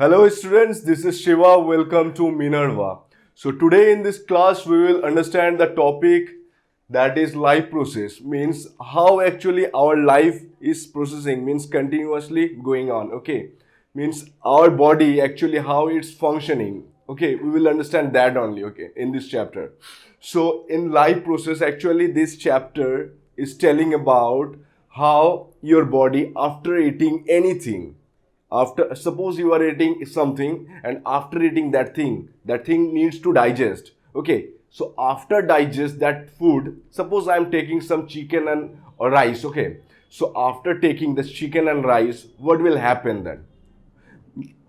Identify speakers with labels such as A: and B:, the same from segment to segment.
A: Hello students, this is Shiva. Welcome to Minerva. So today in this class we will understand the topic that is life process, means how actually our life is processing, means continuously going on, okay? Means our body actually how it's functioning, okay? We will understand that only, okay, in this chapter. So in life process actually this chapter is telling about how your body after eating anything, after suppose you are eating something and after eating that thing needs to digest, okay? So after digest that food, suppose I am taking some chicken and or rice, okay? So after taking this chicken and rice, what will happen then?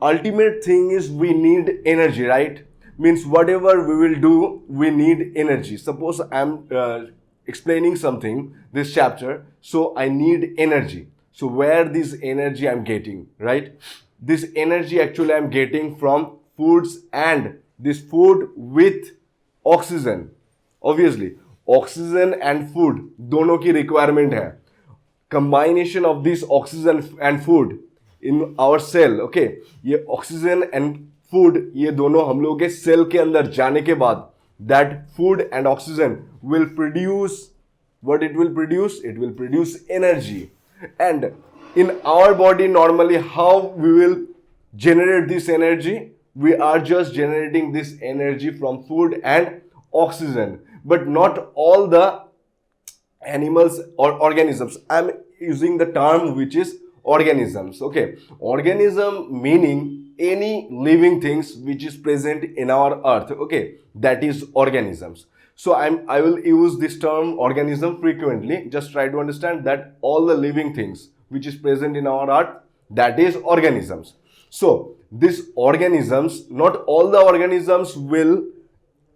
A: Ultimate thing is we need energy, right? Means whatever we will do, we need energy. Suppose I'm explaining something this chapter, so I need energy. So where this energy I'm getting, right? This energy actually I'm getting from foods, and this food with oxygen. Obviously oxygen and food दोनों की requirement है. Combination of this oxygen and food in our cell, okay, ये oxygen and food ये दोनों हम लोगों के cell के अंदर जाने के बाद that food and oxygen will produce what it will produce energy. And in our body normally how we will generate this energy? We are just generating this energy from food and oxygen, but not all the animals or organisms. I'm using the term which is organisms, okay? Organism meaning any living things which is present in our earth, okay? That is organisms. So I will use this term organism frequently. Just try to understand that all the living things which is present in our earth, that is organisms. So these organisms, not all the organisms will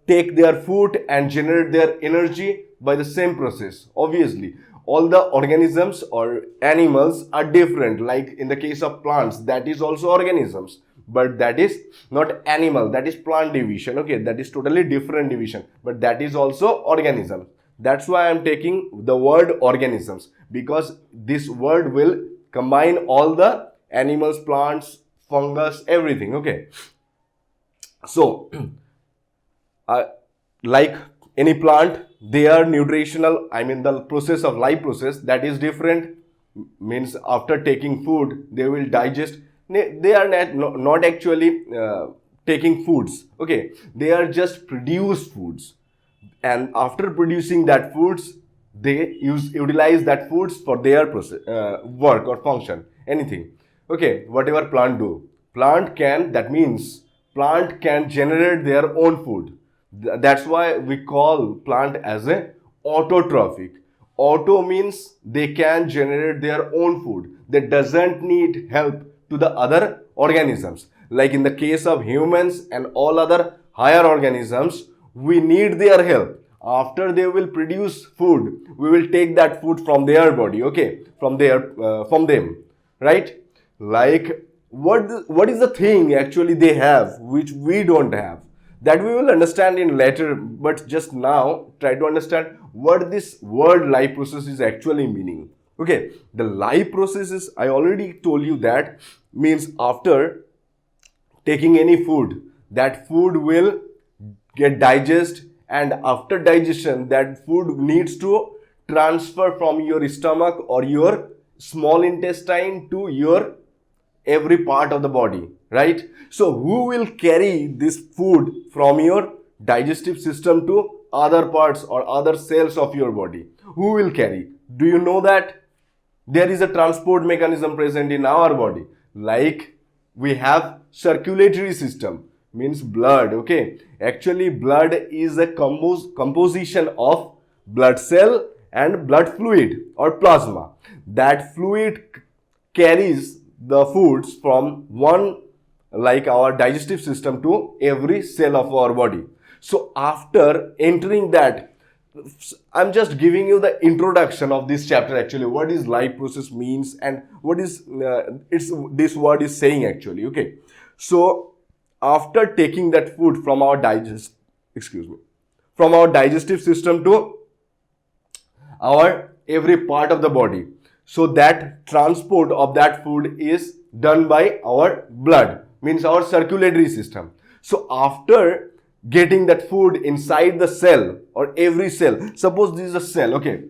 A: take their food and generate their energy by the same process. Obviously all the organisms or animals are different. Like in the case of plants, that is also organisms, but that is not animal, that is plant division, okay? That is totally different division, but that is also organism. That's why I'm taking the word organisms, because this word will combine all the animals, plants, fungus, everything, okay? So like any plant, they are nutritional, I mean the process of life process that is different. Means after taking food they will digest. They are not actually taking foods, okay? They are just produce foods, and after producing that foods they utilize that foods for their process, work or function, anything, okay? Whatever plant do, that means plant can generate their own food. That's why we call plant as a autotrophic. Auto means they can generate their own food. They doesn't need help to the other organisms. Like in the case of humans and all other higher organisms, we need their help. After they will produce food, we will take that food from their body, okay? From them, right? Like what is the thing actually they have which we don't have? That we will understand in later, but just now try to understand what this word life process is actually meaning, okay? The life process is, I already told you, that means after taking any food, that food will get digest, and after digestion that food needs to transfer from your stomach or your small intestine to your every part of the body, right? So who will carry this food from your digestive system to other parts or other cells of your body? Who will carry? Do you know that there is a transport mechanism present in our body? Like we have circulatory system, means blood, okay? Actually blood is a composition of blood cell and blood fluid or plasma. That fluid carries the foods from one, like our digestive system, to every cell of our body. So after entering that, I'm just giving you the introduction of this chapter actually, what is life process means and what is this word is saying actually, okay? So after taking that food from our from our digestive system to our every part of the body, so that transport of that food is done by our blood. means our circulatory system. So after getting that food inside the cell or every cell, suppose this is a cell, okay,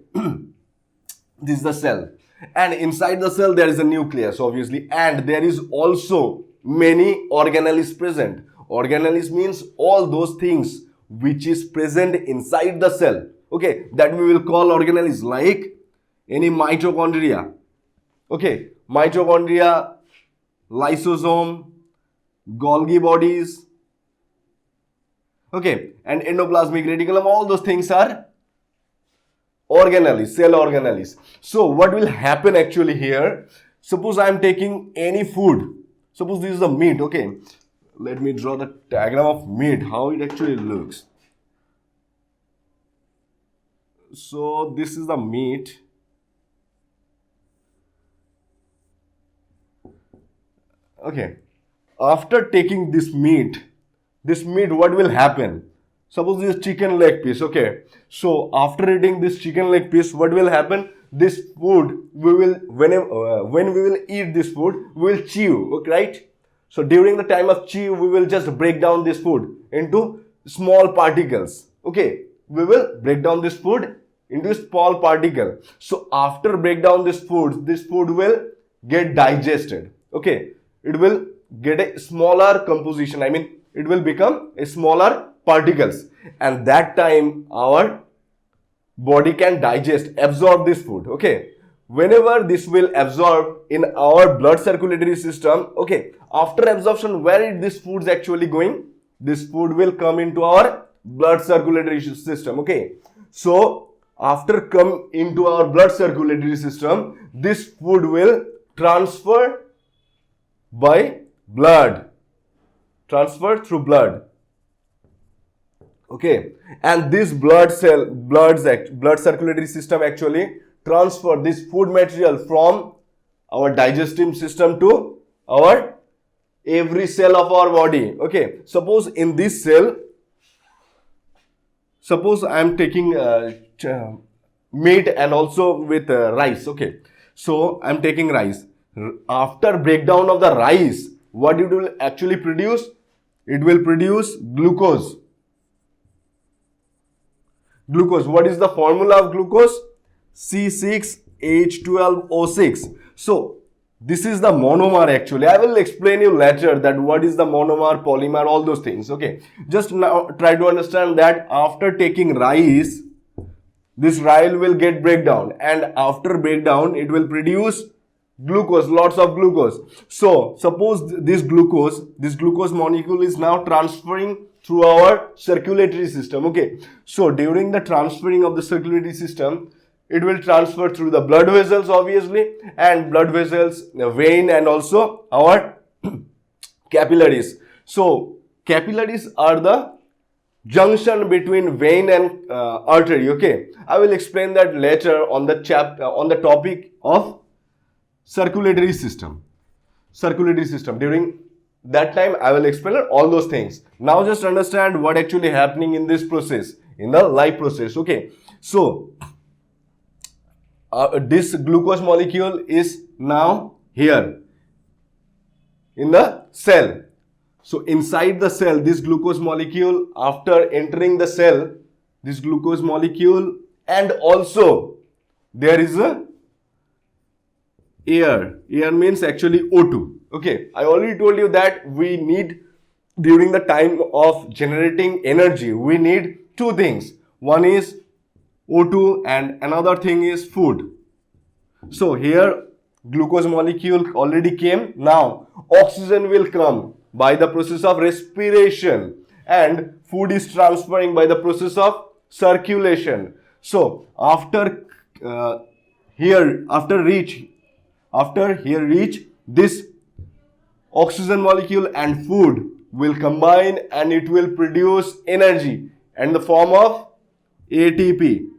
A: this is the cell, and inside the cell there is a nucleus obviously, and there is also many organelles present. Organelles means all those things which is present inside the cell, okay, that we will call organelles, like any mitochondria, okay, mitochondria, lysosome, Golgi bodies, okay, and endoplasmic reticulum, all those things are organelles, cell organelles. So what will happen actually here, suppose I am taking any food, suppose this is the meat, okay, let me draw the diagram of meat, how it actually looks. So this is the meat. Okay, after taking this meat, what will happen? Suppose this chicken leg piece, okay. So after eating this chicken leg piece, what will happen? This food, we will, when we will eat this food, we will chew, okay, right? So during the time of chew, we will just break down this food into small particles, okay. We will break down this food into small particle. So after break down this food will get digested, okay. It will get a smaller composition, I mean it will become a smaller particles, and that time our body can digest, absorb this food, okay. Whenever this will absorb in our blood circulatory system, okay, after absorption, where is this food actually going? This food will come into our blood circulatory system, okay. So after come into our blood circulatory system, this food will transfer by blood, transfer through blood, okay, and this blood circulatory system actually transfer this food material from our digestive system to our every cell of our body, okay. Suppose in this cell, suppose I am taking meat and also with rice, okay. So I am taking rice. After breakdown of the rice, what it will actually produce? It will produce glucose. Glucose. What is the formula of glucose? C6H12O6. So this is the monomer actually. I will explain you later that what is the monomer, polymer, all those things, okay. Just now try to understand that after taking rice, this rice will get breakdown, and after breakdown it will produce glucose, lots of glucose. So suppose this glucose molecule is now transferring through our circulatory system, okay. So during the transferring of the circulatory system, it will transfer through the blood vessels obviously, and blood vessels, vein, and also our capillaries. So capillaries are the junction between vein and artery, okay. I will explain that later on the topic of circulatory system. During that time I will explain all those things. Now just understand what actually happening in this process, in the life process, okay. So this glucose molecule is now here in the cell. So inside the cell, this glucose molecule, after entering the cell, this glucose molecule, and also there is a air means actually O2, okay. I already told you that we need, during the time of generating energy, we need two things. One is O2 and another thing is food. So here glucose molecule already came. Now oxygen will come by the process of respiration, and food is transferring by the process of circulation. So after reach, this oxygen molecule and food will combine, and it will produce energy in the form of ATP.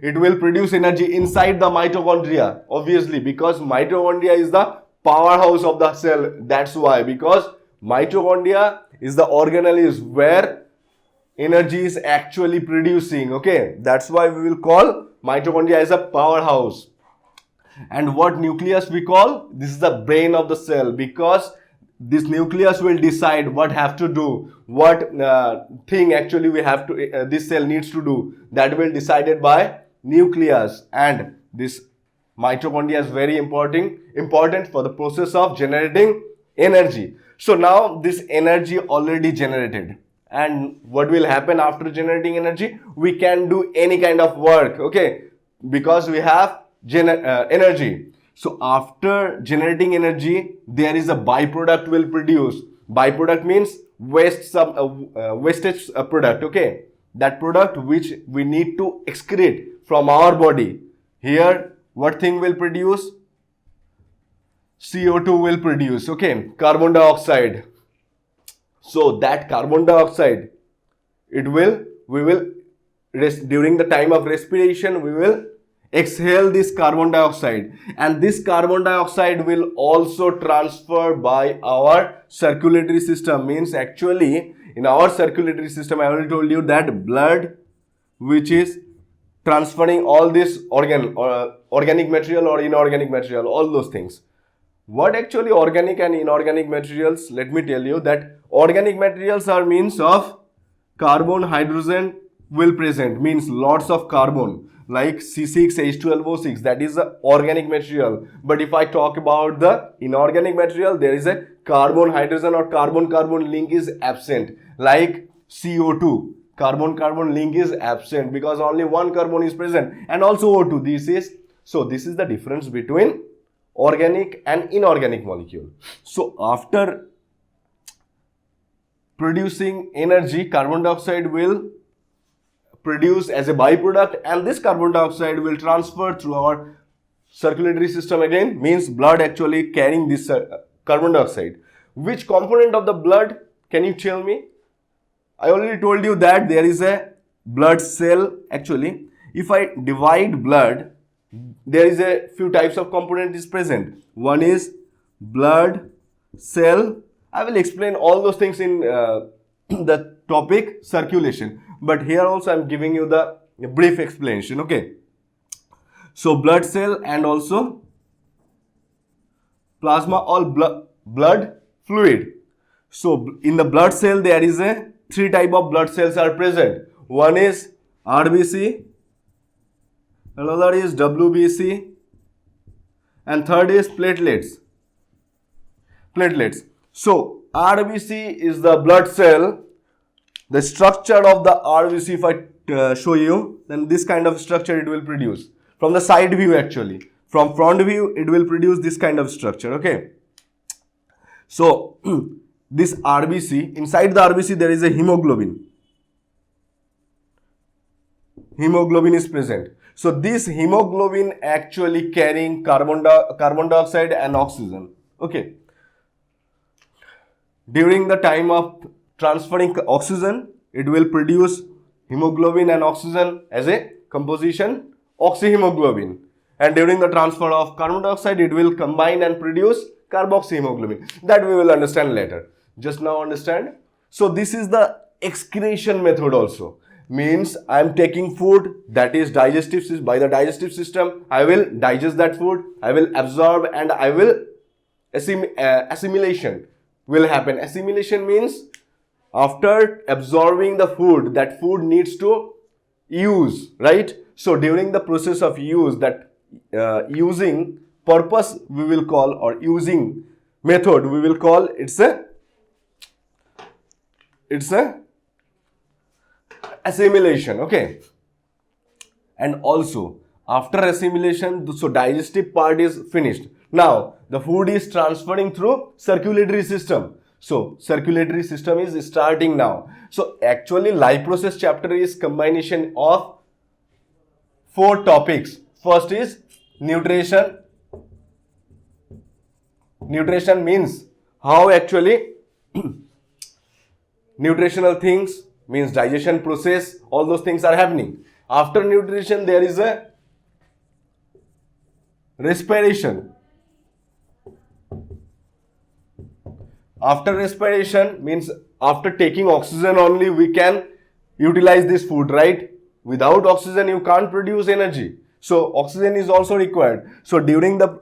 A: It will produce energy inside the mitochondria, obviously, because mitochondria is the powerhouse of the cell. That's why, because mitochondria is the organelle where energy is actually producing, okay. That's why we will call mitochondria as a powerhouse. And what nucleus we call? This is the brain of the cell, because this nucleus will decide what have to do, what thing actually we have to this cell needs to do. That will decided by nucleus. And this mitochondria is very important for the process of generating energy. So now this energy already generated, and what will happen after generating energy? We can do any kind of work, okay, because we have energy. So after generating energy, there is a byproduct will produce. Byproduct means wastage product, okay, that product which we need to excrete from our body. Here what thing will produce? CO2 will produce, okay, carbon dioxide. So that carbon dioxide, we will during the time of respiration, we will exhale this carbon dioxide, and this carbon dioxide will also transfer by our circulatory system. Means actually in our circulatory system, I already told you that blood, which is transferring all this organic material or inorganic material, all those things. What actually organic and inorganic materials? Let me tell you that organic materials are means of carbon, hydrogen will present, means lots of carbon, like C6H12O6, that is the organic material. But if I talk about the inorganic material, there is a carbon, hydrogen or carbon-carbon link is absent, like CO2. Carbon-carbon link is absent because only one carbon is present, and also O2. This is the difference between organic and inorganic molecule. So after producing energy, carbon dioxide will produce as a byproduct, and this carbon dioxide will transfer through our circulatory system again, means blood actually carrying this carbon dioxide. Which component of the blood, can you tell me? I already told you that there is a blood cell. Actually, if I divide blood, there is a few types of component is present. One is blood cell. I will explain all those things in the topic circulation, but here also I am giving you the brief explanation, okay. So blood cell and also plasma, all blood fluid. So in the blood cell there is a three type of blood cells are present. One is RBC, another is WBC, and third is platelets. So RBC is the blood cell. The structure of the RBC, if I show you, then this kind of structure it will produce. From the side view actually, from front view it will produce this kind of structure, okay. So this RBC, inside the RBC there is a hemoglobin. Hemoglobin is present. So this hemoglobin actually carrying carbon dioxide and oxygen, okay. During the time of transferring oxygen, it will produce hemoglobin and oxygen as a composition, oxyhemoglobin. And during the transfer of carbon dioxide, it will combine and produce carboxyhemoglobin. That we will understand later. Just now understand. So this is the excretion method also. Means I am taking food, that is digestive, by the digestive system, I will digest that food, I will absorb, and I will assimilation will happen. Assimilation means after absorbing the food, that food needs to use, right? So during the process of use, that using purpose we will call, or using method we will call, it's a assimilation, okay. And also after assimilation, so digestive part is finished. Now the food is transferring through circulatory system. So circulatory system is starting now. So actually life process chapter is combination of 4 topics. First is nutrition. Nutrition means how actually nutritional things, means digestion process, all those things are happening. After nutrition there is a respiration. After respiration means after taking oxygen only we can utilize this food, right? Without oxygen you can't produce energy. So oxygen is also required. So during the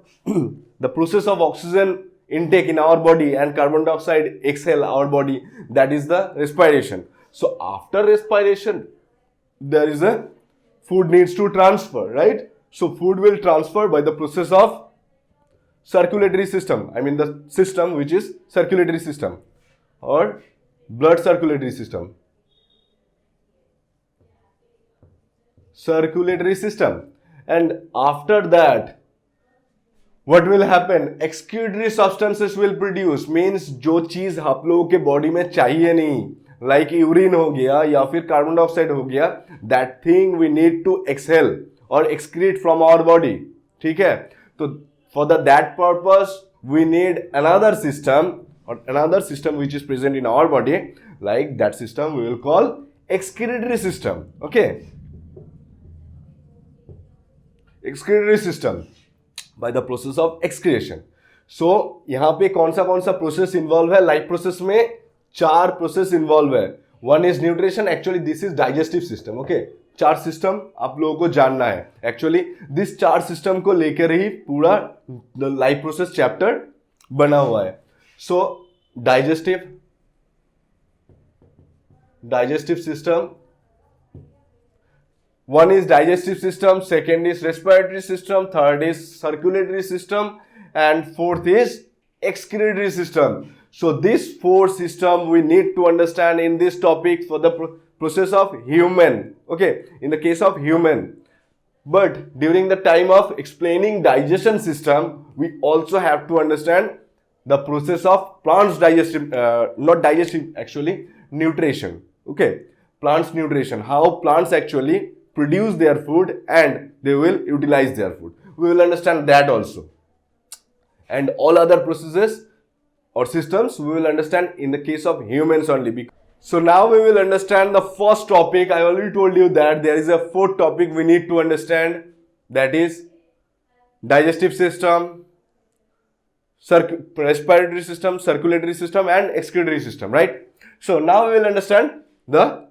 A: the process of oxygen intake in our body and carbon dioxide exhale our body, that is the respiration. So after respiration, there is a food needs to transfer, right? So food will transfer by the process of circulatory system. I mean the system which is circulatory system or blood circulatory system. Circulatory system. And after that, what will happen? Excretory substances will produce. Means जो चीज आप लोगों के body में चाहिए नहीं, like urine हो गया या फिर कार्बन डाइऑक्साइड हो गया, that thing we need to exhale or excrete from our body. ठीक है? तो for that purpose we need another system or another system which is present in our body. Like that system we will call excretory system. Okay? Excretory system by the process of excretion. So यहाँ पे कौन सा process involve है? Life process में 4 process involve है. One is nutrition. Actually this is digestive system. Okay, 4 system आप लोगों को जानना है. एक्चुअली दिस 4 सिस्टम को लेकर ही पूरा लाइफ प्रोसेस चैप्टर बना हुआ है. So digestive system. One is digestive system, second is respiratory system, third is circulatory system, and fourth is excretory system. So these 4 systems we need to understand in this topic for the process of human. Okay, in the case of human. But during the time of explaining digestion system, we also have to understand the process of plants digestive, not digestive actually, nutrition. Okay, plants nutrition, how plants actually produce their food and they will utilize their food. We will understand that also. And all other processes or systems we will understand in the case of humans only. So now we will understand the first topic. I already told you that there is a 4th topic we need to understand, that is digestive system, respiratory system, circulatory system and excretory system, right? So now we will understand the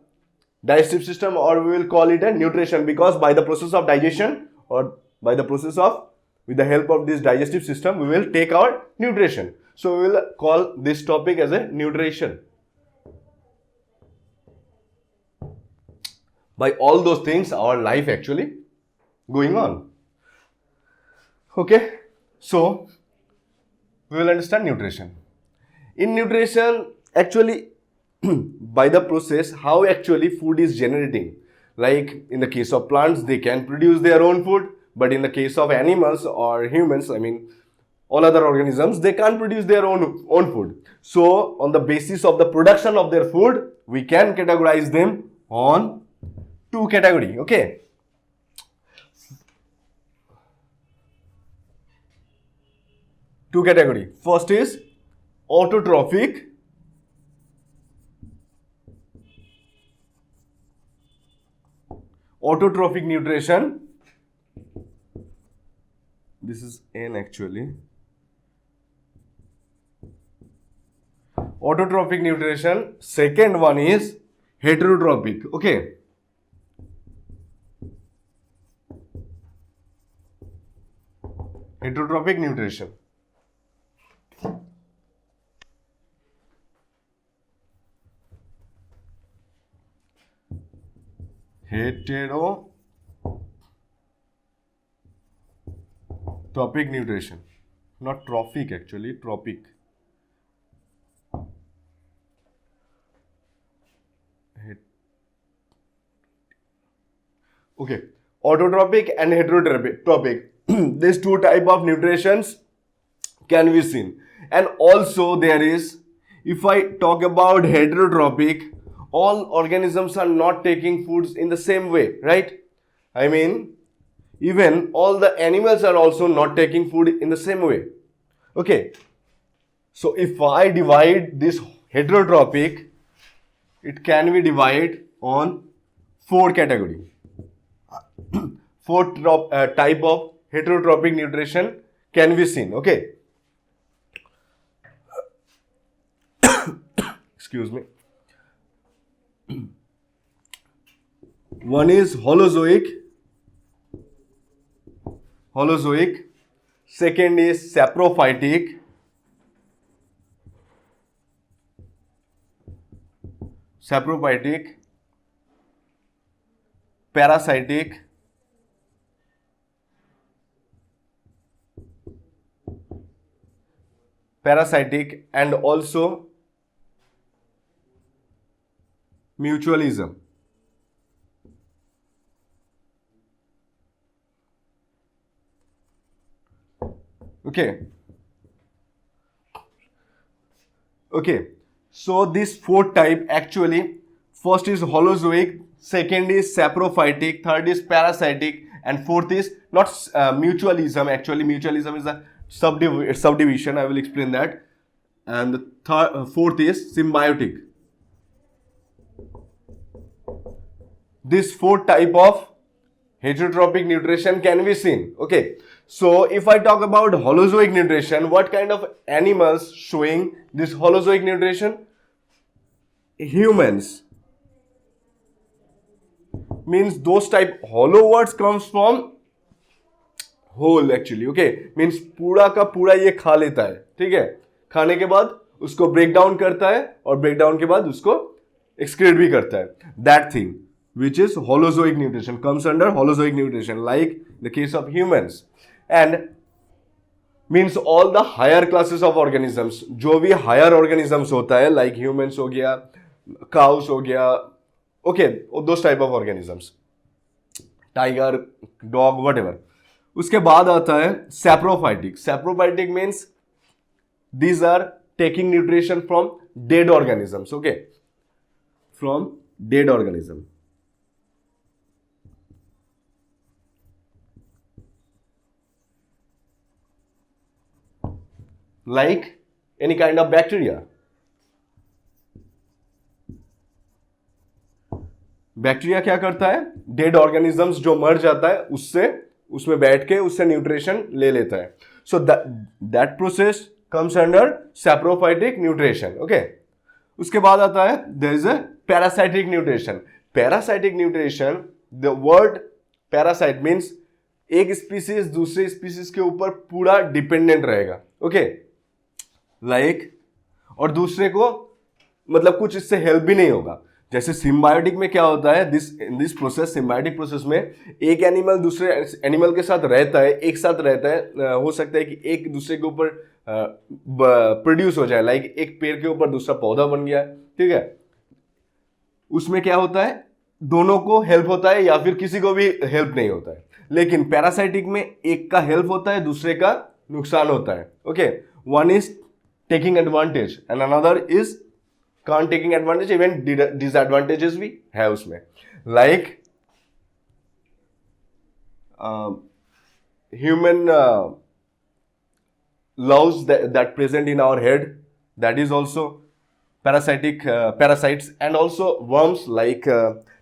A: digestive system, or we will call it a nutrition, because by the process of digestion or by the process of, with the help of this digestive system, we will take our nutrition. So we will call this topic as a nutrition. By all those things our life actually going on. Okay, so we will understand nutrition. In nutrition, actually by the process how actually food is generating. Like in the case of plants, they can produce their own food, but in the case of animals or humans, I mean all other organisms, they can't produce their own food. So on the basis of the production of their food, we can categorize them on 2 categories. Okay, two categories. First is autotrophic. Autotrophic nutrition. This is N actually. Autotrophic nutrition. Second one is heterotrophic. Okay. Heterotrophic nutrition. Heterotrophic nutrition, not trophic actually, tropic. Okay, autotrophic and heterotrophic. These 2 type of nutritions can be seen. And also there is, if I talk about heterotrophic, all organisms are not taking foods in the same way, right? I mean, even all the animals are also not taking food in the same way. Okay, so if I divide this heterotrophic, it can be divided on 4 categories. 4 type of heterotrophic nutrition can be seen. Okay, excuse me. One is holozoic. holozoic. Second is saprophytic. Parasitic, and also mutualism. Okay, so this fourth type actually, first is holozoic, second is saprophytic, third is parasitic, and fourth is not mutualism. Actually, mutualism is a subdivision. I will explain that. And the fourth is symbiotic. This fourth type of heterotrophic nutrition can be seen. Okay, so if I talk about holozoic nutrition, what kind of animals showing this holozoic nutrition? Humans. Means those type, hollow words comes from whole actually. Okay, means पूरा का पूरा ये खा लेता है, ठीक है, खाने के बाद उसको ब्रेक डाउन करता है और ब्रेक डाउन के बाद उसको एक्सक्रीट भी करता है. That thing which is holozoic nutrition comes under holozoic nutrition, like the case of humans. And means all the higher classes of organisms, जो भी higher organisms होता है, like humans हो गया, cows हो गया, okay, those type of organisms, tiger, dog, whatever. उसके बाद आता है saprophytic. Saprophytic means these are taking nutrition from dead organisms. Okay, from dead organism. Like any kind of bacteria. Bacteria क्या करता है? डेड ऑर्गेनिजम्स जो मर जाता है उससे, उसमें बैठ के उससे न्यूट्रिशन ले लेता है. So that process comes under saprophytic nutrition. Okay, उसके बाद आता है there is a parasitic nutrition. Parasitic nutrition, the word parasite means एक स्पीसीज दूसरे स्पीसीज के ऊपर पूरा डिपेंडेंट रहेगा. ओके, लाइक और दूसरे को मतलब कुछ इससे हेल्प भी नहीं होगा. जैसे सिम्बायोटिक में क्या होता है, in this process, symbiotic process में एक एनिमल दूसरे एनिमल के साथ रहता है, एक साथ रहता है. हो सकता है कि एक दूसरे के ऊपर प्रोड्यूस हो जाए, लाइक एक पेड़ के ऊपर दूसरा पौधा बन गया, ठीक है. उसमें क्या होता है, दोनों को हेल्प होता है या फिर किसी को भी हेल्प नहीं होता है. लेकिन पैरासाइटिक में एक का हेल्प होता है, दूसरे का नुकसान होता है. Okay, one is taking advantage and another is can't taking advantage, even disadvantages we have उसमें, like human laws that present in our head, that is also parasitic parasites. And also worms like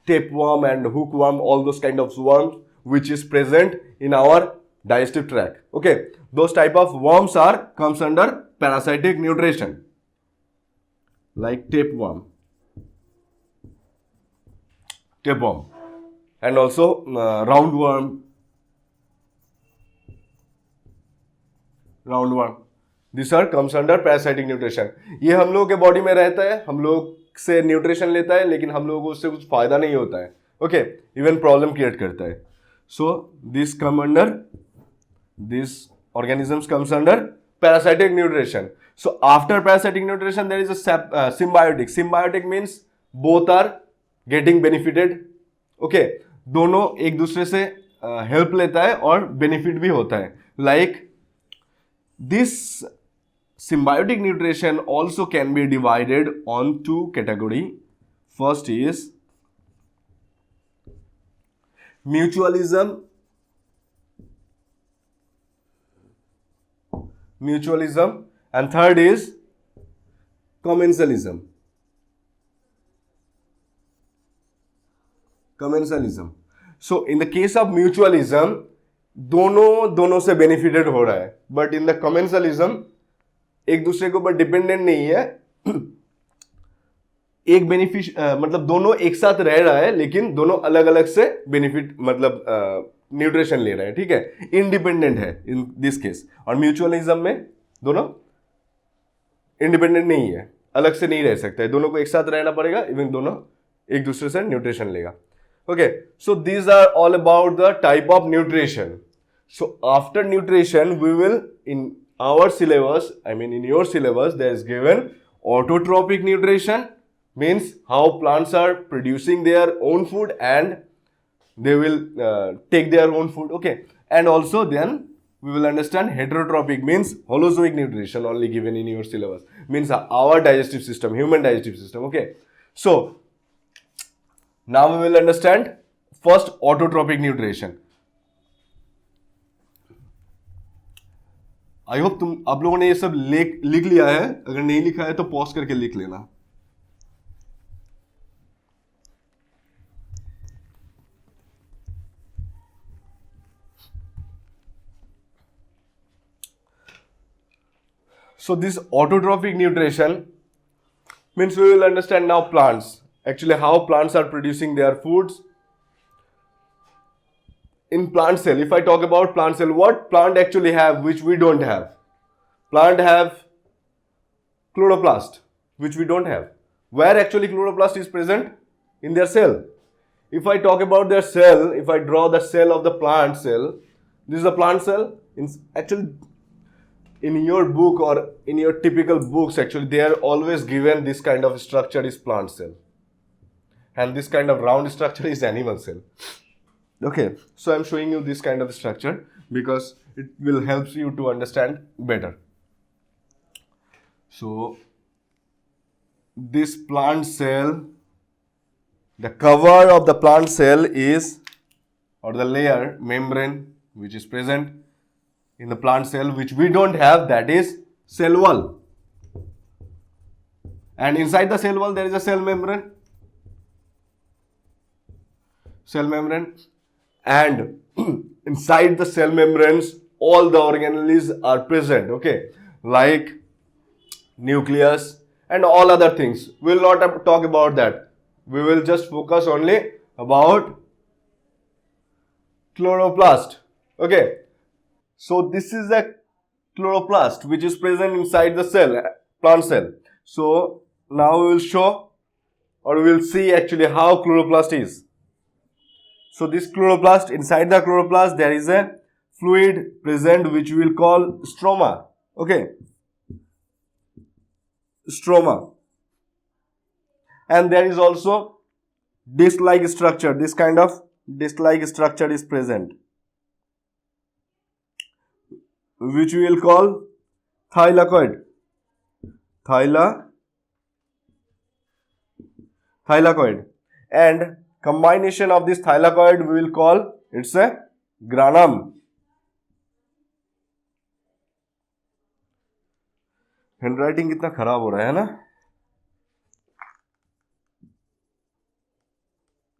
A: tapeworm and hookworm, all those kind of worms which is present in our digestive tract. Okay, those type of worms are comes under parasitic nutrition, like tapeworm, and also roundworm. These are comes under parasitic nutrition. ये हम लोगों के body में रहता है, हम लोग से न्यूट्रिशन लेता है, लेकिन हम लोगों को उससे कुछ फायदा नहीं होता है. ओके, इवन प्रॉब्लम क्रिएट करता है. So this come under, this organisms comes under parasitic nutrition. So after parasitic nutrition there is a symbiotic. Symbiotic means both are getting benefited. Okay, दोनों एक दूसरे से हेल्प लेता है और बेनिफिट भी होता है. Like this symbiotic nutrition also can be divided on two category. First is mutualism, and third is commensalism. So in the case of mutualism, दोनों से बेनिफिटेड हो रहा है, बट इन द commensalism एक दूसरे के ऊपर डिपेंडेंट नहीं है. एक बेनिफिट मतलब दोनों एक साथ रह रहा है, लेकिन दोनों अलग अलग से बेनिफिट मतलब न्यूट्रिशन ले रहे हैं, ठीक है, इंडिपेंडेंट है इन दिस केस। और म्यूचुअलिज्म में दोनों इंडिपेंडेंट नहीं है, अलग से नहीं रह सकते, दोनों को एक साथ रहना पड़ेगा, इवन दोनों एक दूसरे से न्यूट्रिशन लेगा। Okay, so these are all about the type of nutrition. So after nutrition we will in our syllabus, I mean in your syllabus, there is given autotrophic nutrition, means how plants are producing their own food and they will take their own food, okay. And also then we will understand heterotrophic, means holozoic nutrition, only given in your syllabus, means our digestive system, human digestive system, okay. So now we will understand first autotrophic nutrition. I hope आप लोगों ने ये सब लिख लिया है, अगर नहीं लिखा है तो पॉज करके लिख लेना। So this autotrophic nutrition means we will understand now plants, actually how plants are producing their foods. In plant cell, if I talk about plant cell, what plant actually have which we don't have? Plant have chloroplast, which we don't have. Where actually chloroplast is present? In their cell. If I talk about their cell, if I draw the cell of the plant cell, this is the plant cell. Actually, in your book or in your typical books, actually they are always given this kind of structure is plant cell, and this kind of round structure is animal cell. Okay, so I'm showing you this kind of structure because it will help you to understand better. So this plant cell, the cover of the plant cell is, or the layer membrane which is present in the plant cell which we don't have, that is cell wall. And inside the cell wall there is a cell membrane. Cell membrane. And inside the cell membranes all the organelles are present, okay, like nucleus and all other things. We will not talk about that. We will just focus only about chloroplast, okay. So this is the chloroplast which is present inside the cell, plant cell. So now we will show, or we will see actually how chloroplast is. So this chloroplast, inside the chloroplast there is a fluid present which we will call stroma, okay, stroma. And there is also disc-like structure, this kind of disc-like structure is present which we will call thylakoid, thylakoid. And combination of this thylakoid we will call it's a granum. Handwriting कितना खराब हो रहा है ना।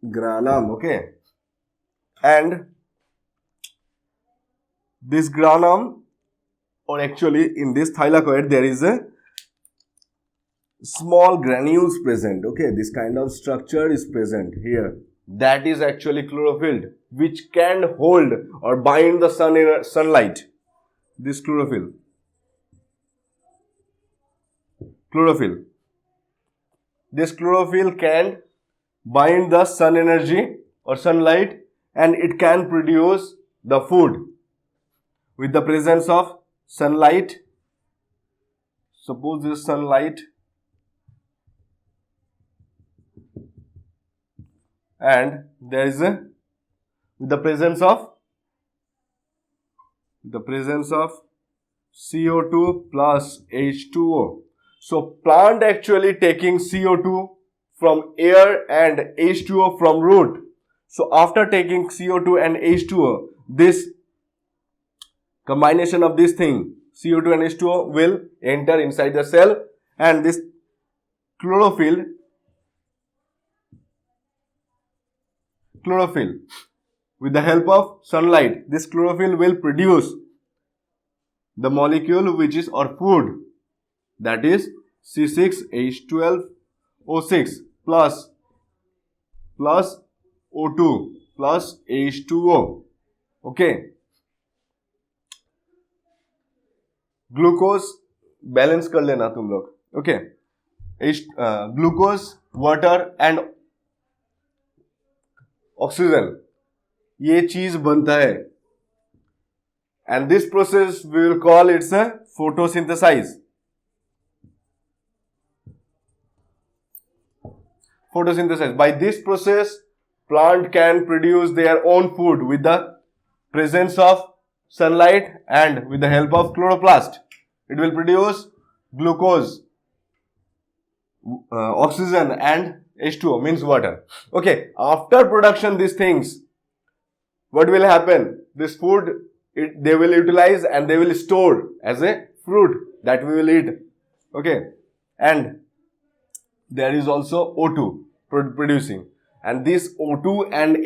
A: Granum, okay. And this granum, or actually in this thylakoid there is a small granules present, okay. This kind of structure is present here, that is actually chlorophyll, which can hold or bind the sunlight. This chlorophyll, this chlorophyll can bind the sun energy or sunlight, and it can produce the food with the presence of sunlight. Suppose this sunlight, and there is a with the presence of CO2 plus H2O. So plant actually taking CO2 from air and H2O from root. So after taking CO2 and H2O, this combination of this thing, CO2 and H2O, will enter inside the cell, and this chlorophyll with the help of sunlight, this chlorophyll will produce the molecule which is our food, that is C6H12O6 plus O2 plus H2O. Okay, glucose balance कर लेना तुम लोग. Okay, glucose, water and oxygen, ये चीज बनता है. And this process we will call it's a photosynthesise. Photosynthesis. By this process, plant can produce their own food with the presence of sunlight and with the help of chloroplast. It will produce glucose, oxygen and H2O means water. Okay, after production these things, what will happen? This food they will utilize and they will store as a fruit that we will eat. Okay, and there is also O2 producing, and this O2 and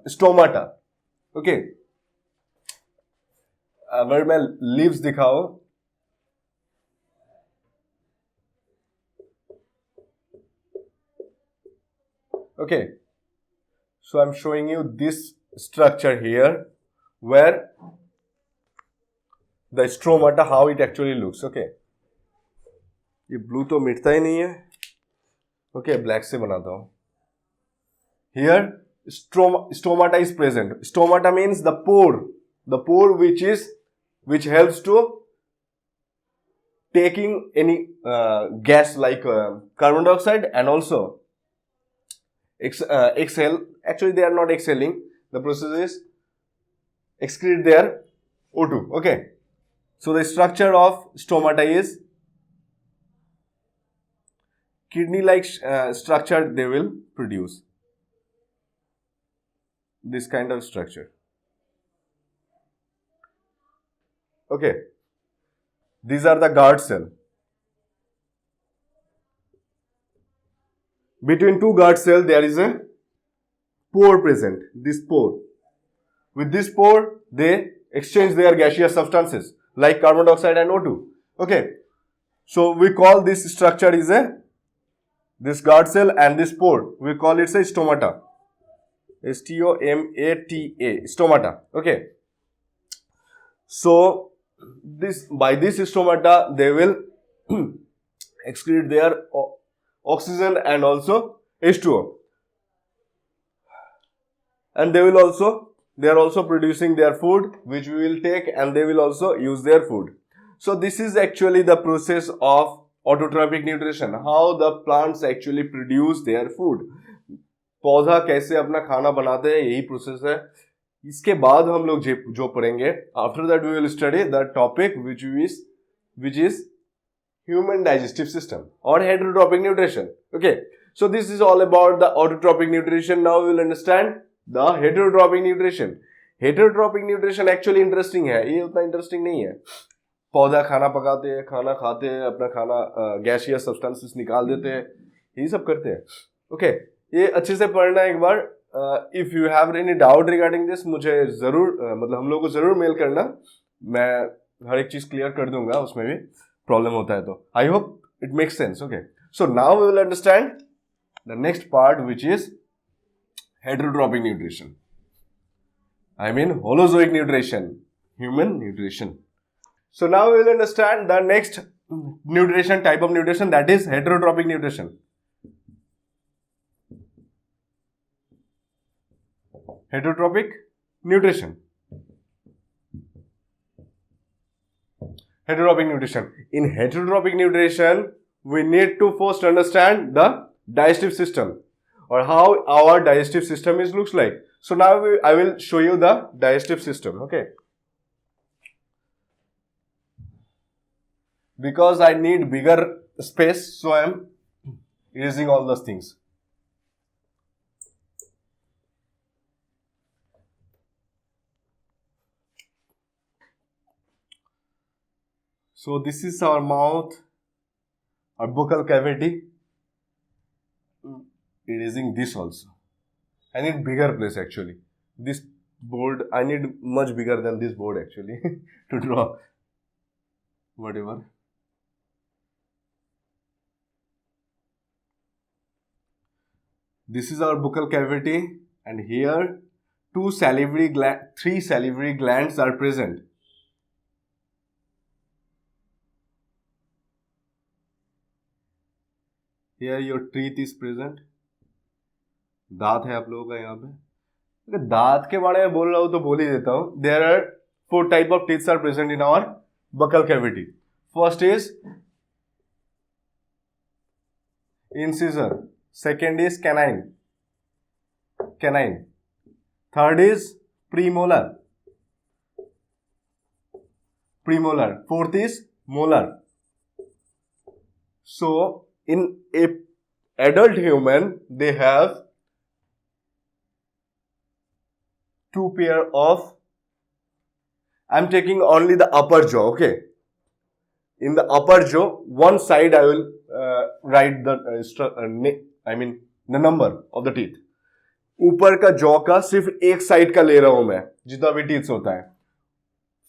A: stomata. Okay, अगर मैं leaves दिखाओ, okay, so I'm showing you this structure here where the stromata, how it actually looks. Okay, ये blue तो मिटता ही नहीं है. Okay, black से बनाता हूं. Here stomata is present. Stomata means the pore which helps to taking any gas like carbon dioxide and also exhale. Actually they are not exhaling, the process is excrete their O2. Okay, so the structure of stomata is kidney like structure they will produce. This kind of structure. Okay, these are the guard cell. Between two guard cells there is a pore present. This pore, with this pore they exchange their gaseous substances like carbon dioxide and O2. Okay, so we call this structure is this guard cell, and this pore we call it a stomata. Stomata, stomata. Okay, so by this stomata they will excrete their oxygen and also H2O, and they are also producing their food which we will take, and they will also use their food. So this is actually the process of autotrophic nutrition, how the plants actually produce their food. पौधा कैसे अपना खाना बनाते हैं, यही process है. इसके बाद हम लोग जो पढ़ेंगे, after that we will study the topic which is human digestive system or heterotrophic nutrition. Okay, so this is all about the autotrophic nutrition. Now we will understand the heterotrophic nutrition. Heterotrophic nutrition actually interesting है, ये उतना interesting नहीं है. पौधा खाना पकाते हैं, खाना खाते हैं, अपना खाना गैसियस सब्सटेंसेस निकाल देते हैं, यही सब करते हैं. ओके, ये अच्छे से पढ़ना एक बार. If you have any doubt regarding this, मुझे जरूर मतलब हम लोग को जरूर मेल करना, मैं हर एक चीज क्लियर कर दूंगा, उसमें भी प्रॉब्लम होता है तो. I hope it makes sense. Okay, so now we will understand the next part which is heterotrophic nutrition. I mean holozoic nutrition, human nutrition. So now we will understand the next nutrition type of nutrition, that is heterotrophic nutrition. Heterotrophic nutrition. Heterotrophic nutrition. In heterotrophic nutrition, we need to first understand the digestive system or how our digestive system looks like. So now I will show you the digestive system. Okay. Because I need bigger space, so I am erasing all those things. So this is our mouth, our buccal cavity. Erasing this also. I need bigger place actually. This board, I need much bigger than this board actually to draw. Whatever. This is our buccal cavity, and here three salivary glands are present. Here your teeth is present. दांत है आप लोगों का यहाँ पे. अगर दांत के बारे में बोल रहा हूँ तो बोल ही देता हूँ. There are 4 type of teeth are present in our buccal cavity. First is incisor. Second is canine. Third is premolar. Fourth is molar. So in a adult human, they have 2 pair of. I'm taking only the upper jaw. Okay. In the upper jaw, one side I will write the number of the teeth. ऊपर का jaw का सिर्फ एक side का ले रहा हूं मैं, जितना भी टीथ होता है.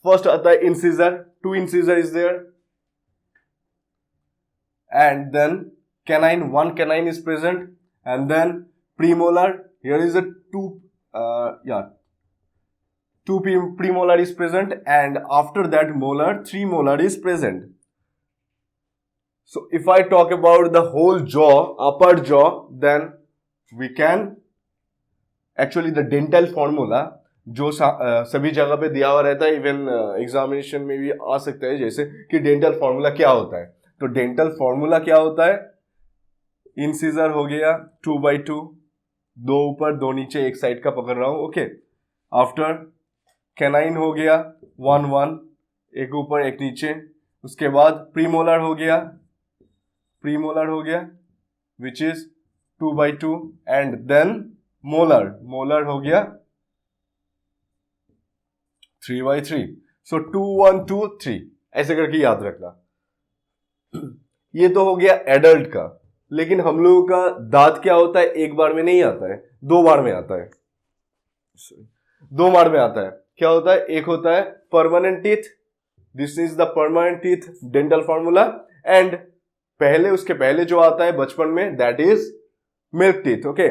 A: फर्स्ट आता है incisor. 2 incisor is there, and then canine. 1 canine is present, and then premolar. Here is a 2 premolar is present, and after that molar, 3 molar is present. So if I talk about the whole jaw, upper jaw, then we can actually the dental formula जो सभी जगह पे दिया हुआ रहता है, even examination में भी आ सकता है, जैसे कि डेंटल फॉर्मूला क्या होता है. तो डेंटल फॉर्मूला क्या होता है? इंसिजर हो गया 2/2, 2 ऊपर 2 नीचे, एक साइड का पकड़ रहा हूं. ओके. आफ्टर कैनाइन हो गया 1/1, एक ऊपर एक नीचे. उसके बाद प्रीमोलर हो गया which is 2/2, and then molar हो गया 3/3. सो 2 1 2 3 ऐसे करके याद रखना. ये तो हो गया एडल्ट का. लेकिन हम लोगों का दांत क्या होता है? एक बार में नहीं आता है, 2 बार में आता है. 2 बार में आता है. क्या होता है? एक होता है permanent teeth. This is the permanent teeth dental formula. And उसके पहले जो आता है बचपन में, that is milk teeth. Okay.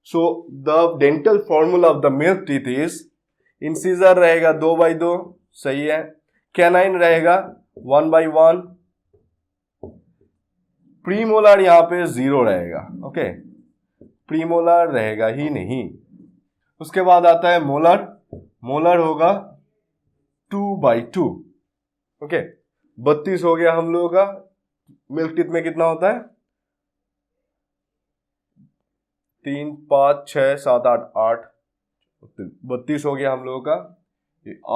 A: So the dental formula of the milk teeth is incisor रहेगा 2/2, सही है. कैनाइन रहेगा 1/1. प्रीमोलर यहां पे 0 रहेगा. ओके. प्रीमोलर रहेगा ही नहीं. उसके बाद आता है मोलर होगा 2/2. ओके. 32 हो गया हम लोगों का. मिल्क टीथ में कितना होता है? 3 5 6 7 8 8. 32 हो गया हम लोगों का.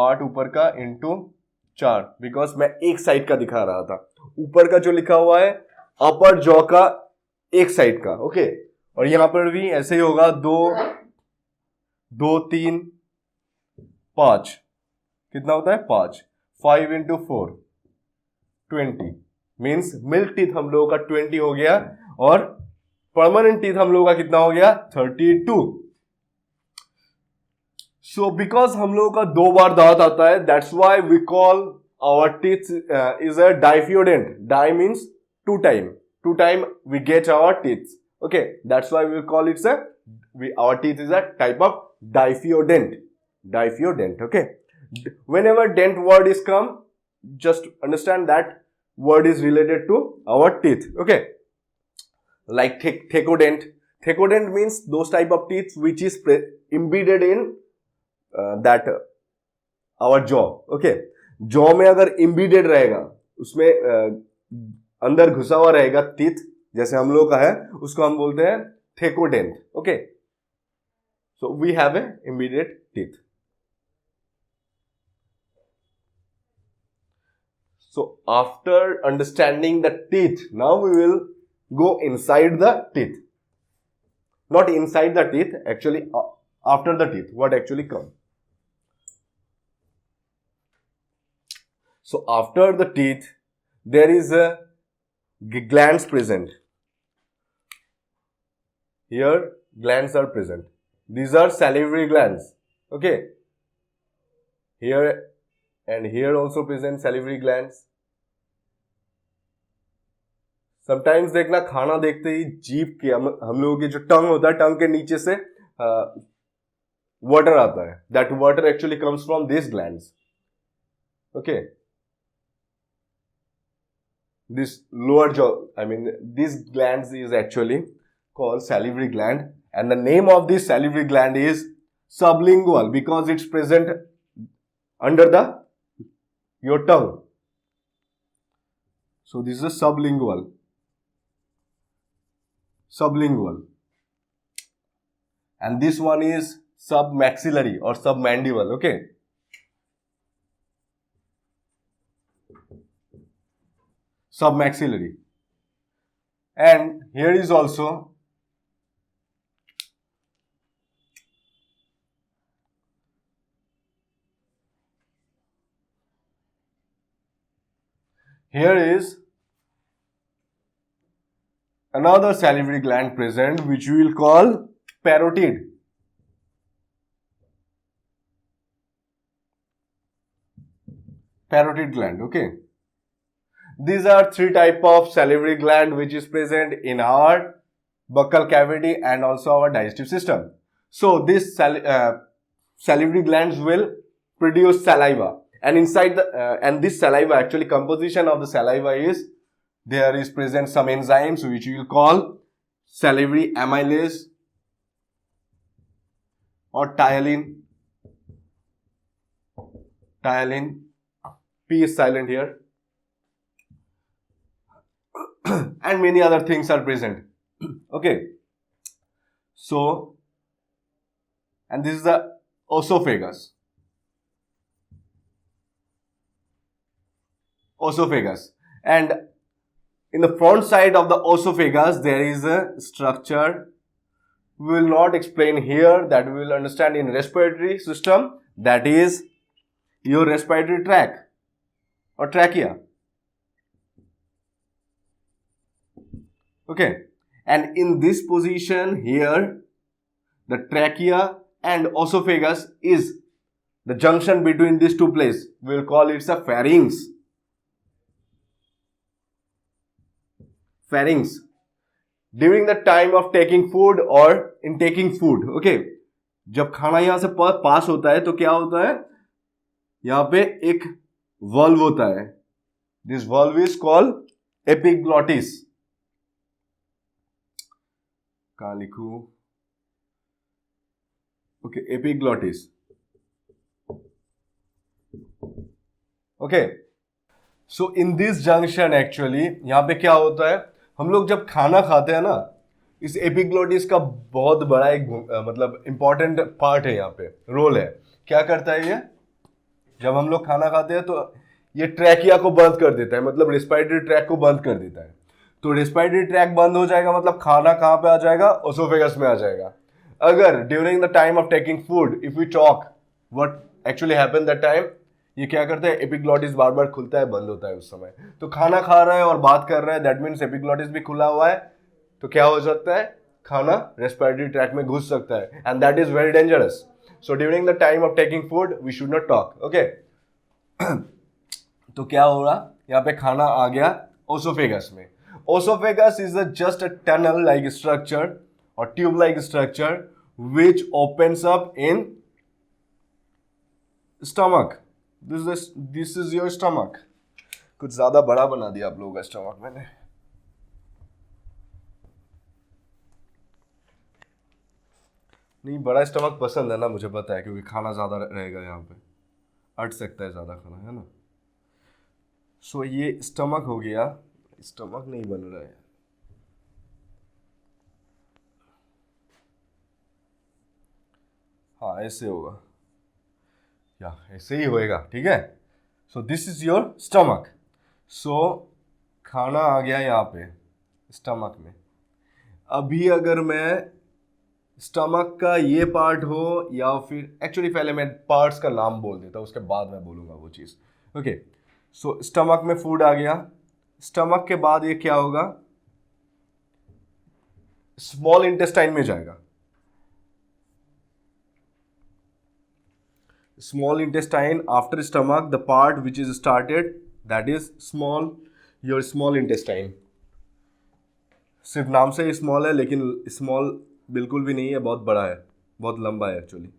A: 8 ऊपर का इंटू 4, बिकॉज मैं एक साइड का दिखा रहा था. ऊपर का जो लिखा हुआ है अपर जॉ का एक साइड का. ओके. और यहां पर भी ऐसे ही होगा. 2 3 5 कितना होता है? 5. 5 into 4 20. मीन्स मिल्क टीथ हम लोगों का 20 हो गया, और परमानेंट टीथ हम लोगों का कितना हो गया? 32. सो बिकॉज हम लोगों का 2 बार दांत आता है, that's why we call our teeth is a diphyodont. Di means 2 time we get our teeth. Okay, that's why we call it our teeth is a type of diphyodent. Okay. Whenever dent word is come, just understand that word is related to our teeth. Okay. Like thecodent. Thecodent means those type of teeth which is embedded in that our jaw. Okay. jaw में अगर embedded रहेगा, उसमें अंदर घुसा हुआ रहेगा teeth, जैसे हम लोग का है, उसको हम बोलते हैं thecodont. Okay. So we have a immediate teeth. So after understanding the teeth, now we will go inside the teeth. Not inside the teeth, actually after the teeth, what actually comes. So after the teeth, there is a glands present. Here glands are present. These are salivary glands. Okay, here and here also present salivary glands. Sometimes देखना, खाना देखते ही जीभ के हम लोगों की जो टंग होता है, टंग के नीचे से वाटर आता है. That water actually comes from this glands. Okay, this lower jaw, I mean this glands is actually called salivary gland, and the name of this salivary gland is sublingual because it's present under the your tongue. So this is a sublingual, and this one is submaxillary or submandible. Okay, submaxillary, and here is also another salivary gland present, which we will call parotid. Parotid gland. Okay, these are three type of salivary gland which is present in our buccal cavity and also our digestive system. So this salivary glands will produce saliva, and inside the and this saliva, actually composition of the saliva is, there is present some enzymes which we will call salivary amylase or tyalin. P is silent here. And many other things are present. Okay, so, and this is the esophagus. And in the front side of the esophagus there is a structure we will not explain here, that we will understand in respiratory system, that is your respiratory tract or trachea. Okay, and in this position here, the trachea and esophagus is the junction between these two places. We will call it a pharynx. During the time of taking food or in taking food. Okay, जब खाना यहाँ से पास होता है तो क्या होता है, यहाँ पे एक valve होता है. This valve is called epiglottis. कहाँ लिखूं? Okay, epiglottis. Okay, so in this junction actually यहाँ पे क्या होता है, हम लोग जब खाना खाते हैं ना, इस एपिग्लोटिस का बहुत बड़ा एक मतलब इंपॉर्टेंट पार्ट है, यहाँ पे रोल है. क्या करता है ये, जब हम लोग खाना खाते हैं तो ये ट्रैकिया को बंद कर देता है, मतलब रेस्पिरेटरी ट्रैक को बंद कर देता है. तो रेस्पिरेटरी ट्रैक बंद हो जाएगा मतलब खाना कहाँ पे आ जाएगा, ओसोफेगस में आ जाएगा. अगर during the time of taking food if you talk, what actually happen that time, ये क्या करता है, एपिग्लोटिस बार बार खुलता है, बंद होता है उस समय. तो खाना खा रहा है और बात कर रहा है, दैट मीन्स एपिग्लोटिस भी खुला हुआ है, तो क्या हो सकता है, खाना रेस्पिरेटरी ट्रैक में घुस सकता है, and that is very dangerous. So during the time of taking food we should not talk. Okay, तो क्या हो रहा, यहाँ पे खाना आ गया ओसोफेगस में. Oesophagus is just a tunnel like structure और tube like structure which opens up in stomach. This is your stomach. कुछ ज्यादा बड़ा बना दिया आप लोगों का स्टमक मैंने. नहीं, बड़ा स्टमक पसंद है ना, मुझे पता है, क्योंकि खाना ज्यादा रहेगा यहाँ पे, अट सकता है ज्यादा खाना, है ना. सो ये स्टमक हो गया. स्टमक नहीं बन रहा है, हाँ ऐसे होगा या ऐसे ही होएगा, ठीक है. So this is your stomach. So खाना आ गया यहाँ पे स्टमक में. अभी अगर मैं स्टमक का ये पार्ट हो, या फिर एक्चुअली पहले मैं पार्ट्स का नाम बोल देता हूँ, उसके बाद मैं बोलूँगा वो चीज़. ओके, सो स्टमक में फूड आ गया, स्टमक के बाद ये क्या होगा, स्मॉल इंटेस्टाइन में जाएगा। Small intestine after stomach, the part which is started that is small, your small intestine. सिर्फ नाम से ही स्मॉल है, लेकिन स्मॉल बिल्कुल भी नहीं है, बहुत बड़ा है, बहुत लंबा है एक्चुअली।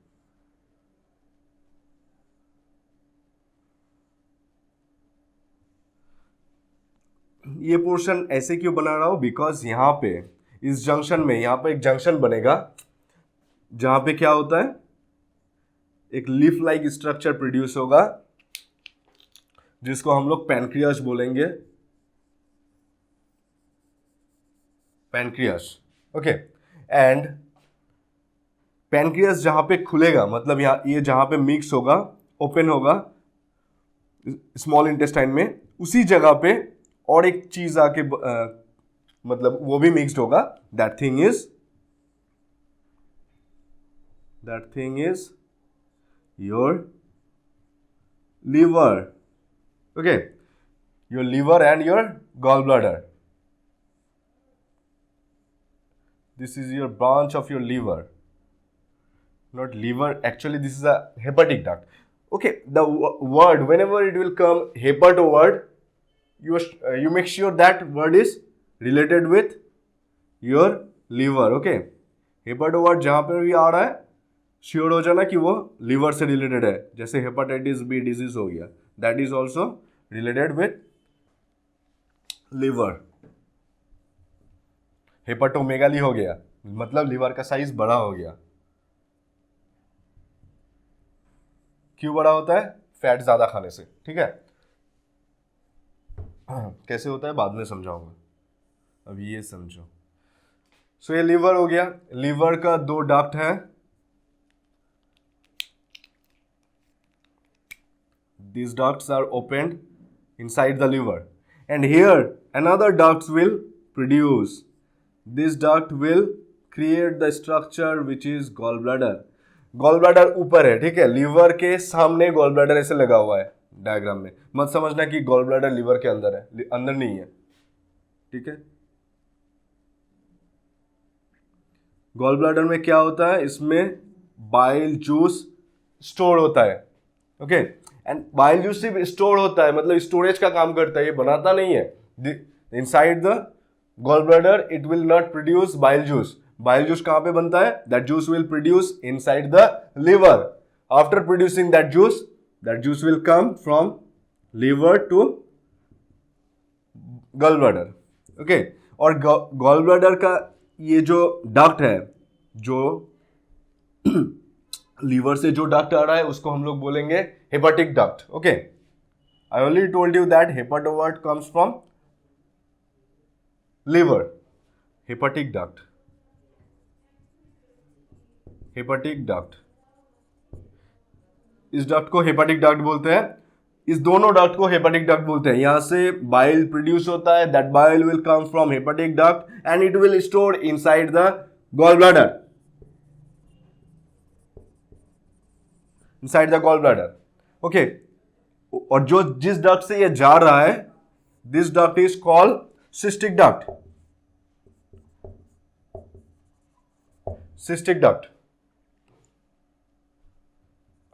A: ये पोर्शन ऐसे क्यों बना रहा हूं, बिकॉज यहां पे इस जंक्शन में, यहां पे एक जंक्शन बनेगा जहां पे क्या होता है, एक लीफ लाइक स्ट्रक्चर प्रोड्यूस होगा जिसको हम लोग पैनक्रियास बोलेंगे, पैनक्रियास। ओके, एंड पैनक्रियास जहां पे खुलेगा, मतलब यहां ये जहां पे मिक्स होगा, ओपन होगा स्मॉल इंटेस्टाइन में, उसी जगह पे और एक चीज आके मतलब वो भी मिक्स्ड होगा। That thing is your liver. Okay, your liver and your gallbladder. This is your branch of your liver. Not liver, actually this is a hepatic duct. Okay, the word, whenever it will come hepato word, you make sure that word is related with your liver. Okay, hepato word जहाँ पर भी आ रहा है, sure हो जाना कि वो liver से रिलेटेड है। जैसे हेपाटाइटिस बी डिजीज हो गया, that is also related with liver. Hepatomegaly हो गया, मतलब लीवर का साइज बड़ा हो गया। क्यों बड़ा होता है, फैट ज्यादा खाने से। ठीक है, कैसे होता है बाद में समझाऊंगा, अभी ये समझो। सो ये लीवर हो गया। लीवर का दो डक्ट है, these ducts are opened inside the liver, and here another duct will produce. This duct will create the structure which is gallbladder. gallbladder ऊपर है, ठीक है, लीवर के सामने gallbladder ऐसे लगा हुआ है डायग्राम में। मत समझना कि gallbladder लीवर के अंदर है, अंदर नहीं है। ठीक है, gallbladder में क्या होता है, इसमें बाइल जूस स्टोर होता है। ओके, एंड बाइल जूस सिर्फ स्टोर होता है, मतलब स्टोरेज का काम करता है, ये बनाता नहीं है। Inside the gall bladder it will not produce bile juice. Bile juice कहां पे बनता है, that juice will produce inside the liver. After producing that juice will come from liver to gall bladder. Okay, और gall bladder का ये जो duct है, जो लीवर से जो डक्ट आ रहा है, उसको हम लोग बोलेंगे hepatic duct. Okay, I already told you that hepato word comes from liver. Hepatic duct, hepatic duct, इस डक्ट को हेपाटिक डक्ट बोलते हैं। इस दोनों डक्ट को हेपाटिक डक्ट बोलते हैं। यहां से बाइल प्रोड्यूस होता है, that bile will come from hepatic duct and it will store inside the gall bladder, inside the gall bladder. Okay, और जो जिस डक्ट से ये जा रहा है, this duct is called cystic duct. Cystic duct,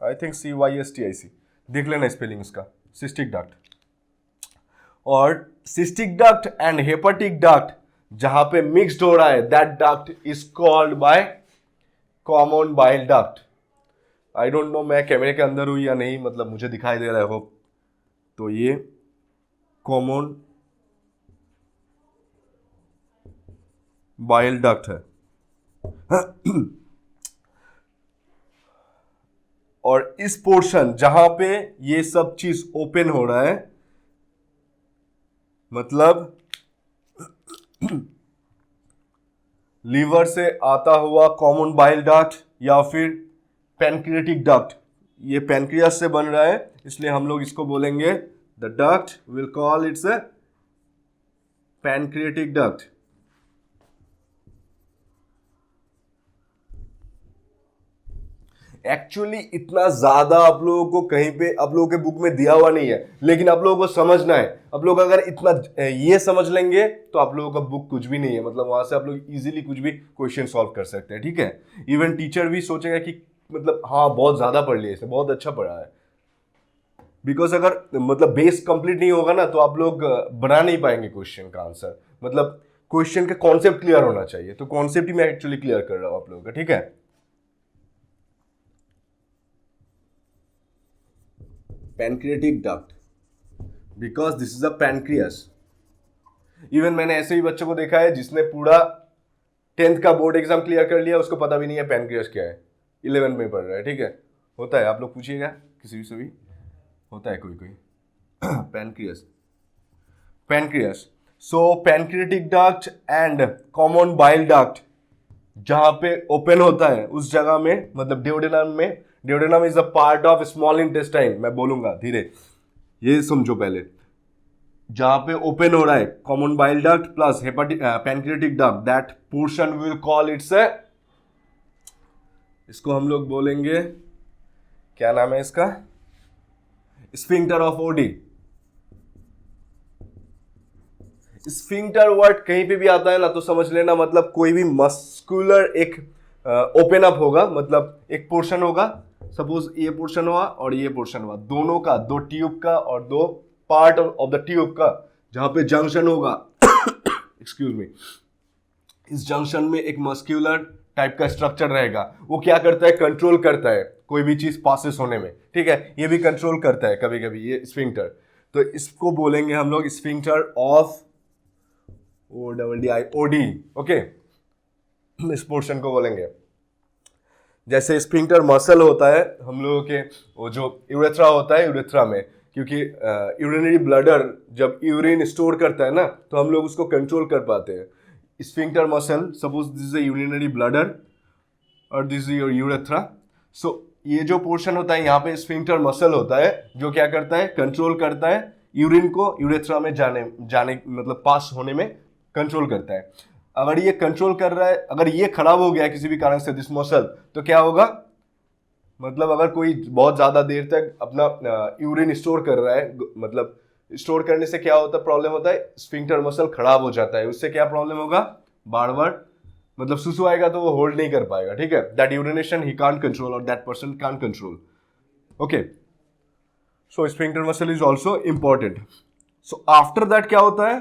A: I think CYSTIC, देख लेना स्पेलिंग इसका, सिस्टिक डक्ट। और cystic duct and hepatic duct जहां पे मिक्स्ड हो रहा है, that duct is called by common bile duct. I don't know मैं कैमरे के अंदर हूं या नहीं, मतलब मुझे दिखाई दे रहा है होप। तो ये कॉमन बाइल डक्ट है। और इस पोर्शन जहां पे ये सब चीज ओपन हो रहा है, मतलब लीवर से आता हुआ कॉमन बाइल डक्ट या फिर पैनक्रियाटिक डक्ट, ये पैनक्रियास से बन रहा है, इसलिए हम लोग इसको बोलेंगे the duct will call it's a pancreatic duct. Actually इतना ज्यादा आप लोगों को कहीं पे आप लोगों के बुक में दिया हुआ नहीं है, लेकिन आप लोगों को समझना है। आप लोग अगर इतना ये समझ लेंगे तो आप लोगों का बुक कुछ भी नहीं है, मतलब वहां से आप लोग इजीली कुछ भी क्वेश्चन सॉल्व कर सकते हैं, ठीक है। इवन टीचर भी सोचेगा कि मतलब हाँ बहुत ज्यादा पढ़ लिया, इसे बहुत अच्छा पढ़ा है। बिकॉज अगर मतलब बेस कंप्लीट नहीं होगा ना तो आप लोग बना नहीं पाएंगे क्वेश्चन का आंसर। मतलब क्वेश्चन का कॉन्सेप्ट क्लियर होना चाहिए, तो कॉन्सेप्ट ही मैं एक्चुअली क्लियर कर रहा हूं आप लोगों का, ठीक है। Pancreatic duct, because this is a pancreas. Even मैंने ऐसे ही बच्चों को देखा है जिसने पूरा 10th का बोर्ड एग्जाम क्लियर कर लिया, उसको पता भी नहीं है पैनक्रियास क्या है, 11th में पढ़ रहा है, ठीक है। होता है, आप लोग पूछिएगा किसी भी से भी, होता है कोई कोई। Pancreas, pancreas. So pancreatic duct and common bile duct जहां पे ओपन होता है उस जगह में, मतलब ड्यूडेनम में, duodenum is a part of small intestine. मैं बोलूंगा धीरे, ये समझो पहले। जहां पे ओपन हो रहा है common bile duct plus pancreatic duct, that portion will call it's a, इसको हम लोग बोलेंगे, क्या नाम है इसका, sphincter of OD. Sphincter word कहीं पे भी आता है ना तो समझ लेना मतलब कोई भी मस्कुलर एक ओपन अप होगा, मतलब एक पोर्शन होगा, सपोज ये पोर्शन हुआ और ये पोर्शन हुआ, दोनों का, दो ट्यूब का और दो पार्ट ऑफ द ट्यूब का, जहां पे जंक्शन होगा एक्सक्यूज मी, इस जंक्शन में एक मस्क्यूलर टाइप का स्ट्रक्चर रहेगा। वो क्या करता है, कंट्रोल करता है कोई भी चीज पासेस होने में, ठीक है। ये भी कंट्रोल करता है कभी कभी ये स्फिंक्टर। तो इसको बोलेंगे हम लोग स्फिंक्टर ऑफ ओडी, ओके। इस पोर्शन को बोलेंगे, जैसे स्फिंक्टर मसल होता है हम लोगों के, वो जो यूरेथ्रा होता है, यूरेथ्रा में क्योंकि यूरिनरी ब्लडर जब यूरिन स्टोर करता है ना तो हम लोग उसको कंट्रोल कर पाते हैं। Sphincter muscle, suppose this is a urinary bladder और दिस इज योर यूरेथ्रा। सो ये जो पोर्शन होता है यहाँ पे स्फिंक्टर मसल होता है, जो क्या करता है, कंट्रोल करता है यूरिन को यूरेथ्रा में जाने मतलब पास होने में कंट्रोल करता है। अगर ये कंट्रोल कर रहा है, अगर ये खराब हो गया किसी भी कारण से दिस मसल, तो क्या होगा, मतलब अगर कोई बहुत ज्यादा देर तक अपना यूरिन स्टोर कर रहा है, मतलब स्टोर करने से क्या होता है, प्रॉब्लम होता है, स्फिंक्टर मसल खराब हो जाता है। उससे क्या प्रॉब्लम होगा, बार बार मतलब सुसु आएगा तो वो होल्ड नहीं कर पाएगा, ठीक है। That urination he can't control और that person can't control, okay. So sphincter muscle is also important. So after that क्या होता है,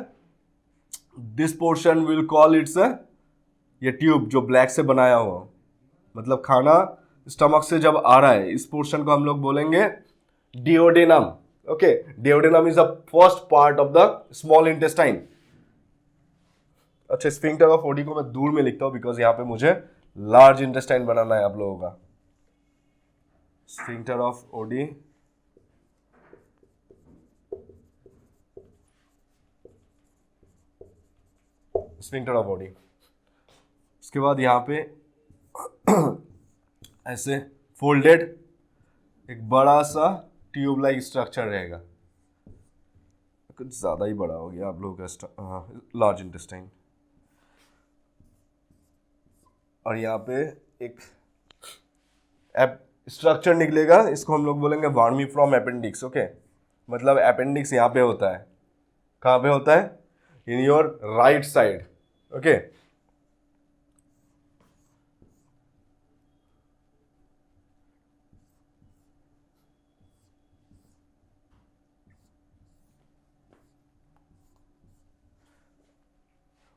A: this portion will call it's ये ट्यूब जो ब्लैक से बनाया हुआ, मतलब खाना स्टमक से जब आ रहा है, इस पोर्शन को हम लोग बोलेंगे duodenum, okay. Duodenum is the first part of the small intestine. अच्छा, स्फिंक्टर ऑफ ओडी को मैं दूर में लिखता हूं बिकॉज यहां पे मुझे लार्ज इंटेस्टाइन बनाना है आप लोगों का। Sphincter of OD, sphincter of OD. उसके बाद यहां पे ऐसे फोल्डेड एक बड़ा सा ट्यूब लाइक स्ट्रक्चर रहेगा, कुछ ज्यादा ही बड़ा हो गया आप लोगों का लार्ज इंटेस्टाइन। और यहाँ पे एक स्ट्रक्चर निकलेगा, इसको हम लोग बोलेंगे वार्मी फ्रॉम अपेंडिक्स, ओके। मतलब अपेंडिक्स यहाँ पे होता है, कहाँ पे होता है, in your right side, okay.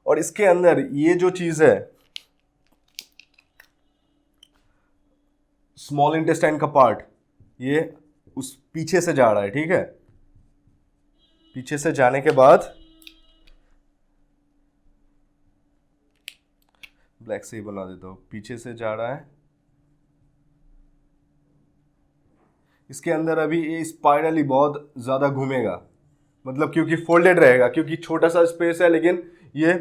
A: और इसके अंदर ये जो चीज है, स्मॉल इंटेस्टाइन का पार्ट, ये उस पीछे से जा रहा है, ठीक है। पीछे से जाने के बाद, ब्लैक से ही बना देता हूं, पीछे से जा रहा है, इसके अंदर अभी ये स्पाइरली बहुत ज्यादा घूमेगा, मतलब क्योंकि फोल्डेड रहेगा, क्योंकि छोटा सा स्पेस है लेकिन ये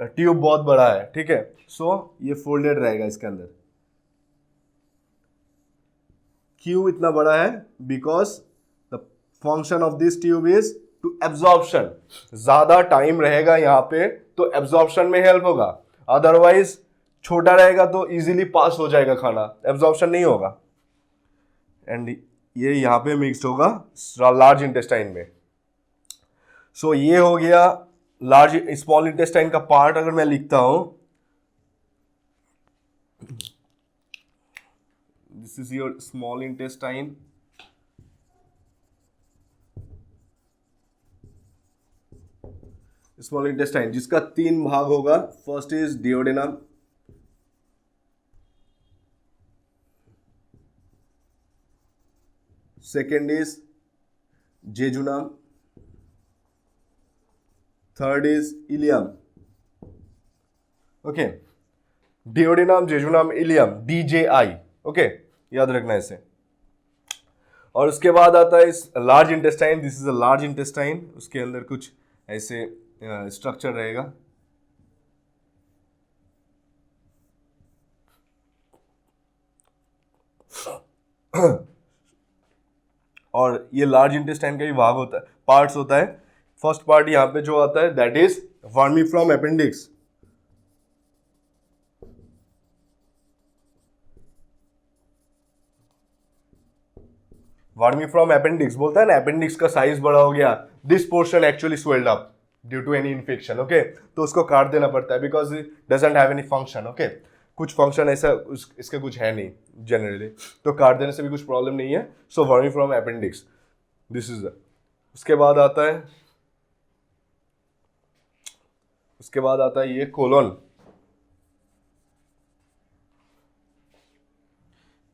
A: ट्यूब बहुत बड़ा है, ठीक है। सो ये फोल्डेड रहेगा इसके अंदर। क्यों इतना बड़ा है, because the function of this tube is to absorption. ज्यादा टाइम रहेगा यहाँ पे तो एब्जॉर्प्शन में हेल्प होगा, अदरवाइज छोटा रहेगा तो इजीली पास हो जाएगा खाना, एब्जॉर्प्शन नहीं होगा, एंड ये यहाँ पे मिक्स्ड होगा लार्ज इंटेस्टाइन में। सो ये हो गया लार्ज स्मॉल इंटेस्टाइन का पार्ट। अगर मैं लिखता हूं, this is your small intestine, small intestine जिसका 3 भाग होगा। First is duodenum, second is jejunum, third is ileum. Okay, duodenum, jejunum, ileum, DJI। Okay, याद रखना इसे। और उसके बाद आता है इस large intestine, this is a large intestine. उसके अंदर कुछ ऐसे स्ट्रक्चर रहेगा। और ये लार्ज इंटेस्टाइन का ही भाग होता है, पार्ट्स होता है। फर्स्ट पार्ट यहां पे जो आता है that is vermiform appendix. Vermiform appendix बोलता है ना, अपेंडिक्स का साइज बड़ा हो गया, this portion actually swelled up due to any infection. Okay, तो उसको काट देना पड़ता है because it doesn't have any function. Okay, कुछ फंक्शन ऐसा इसका कुछ है नहीं जनरली, तो काट देने से भी कुछ प्रॉब्लम नहीं है। सो वर्मीफ्रॉम अपेंडिक्स, दिस इज उसके बाद आता है ये कोलन,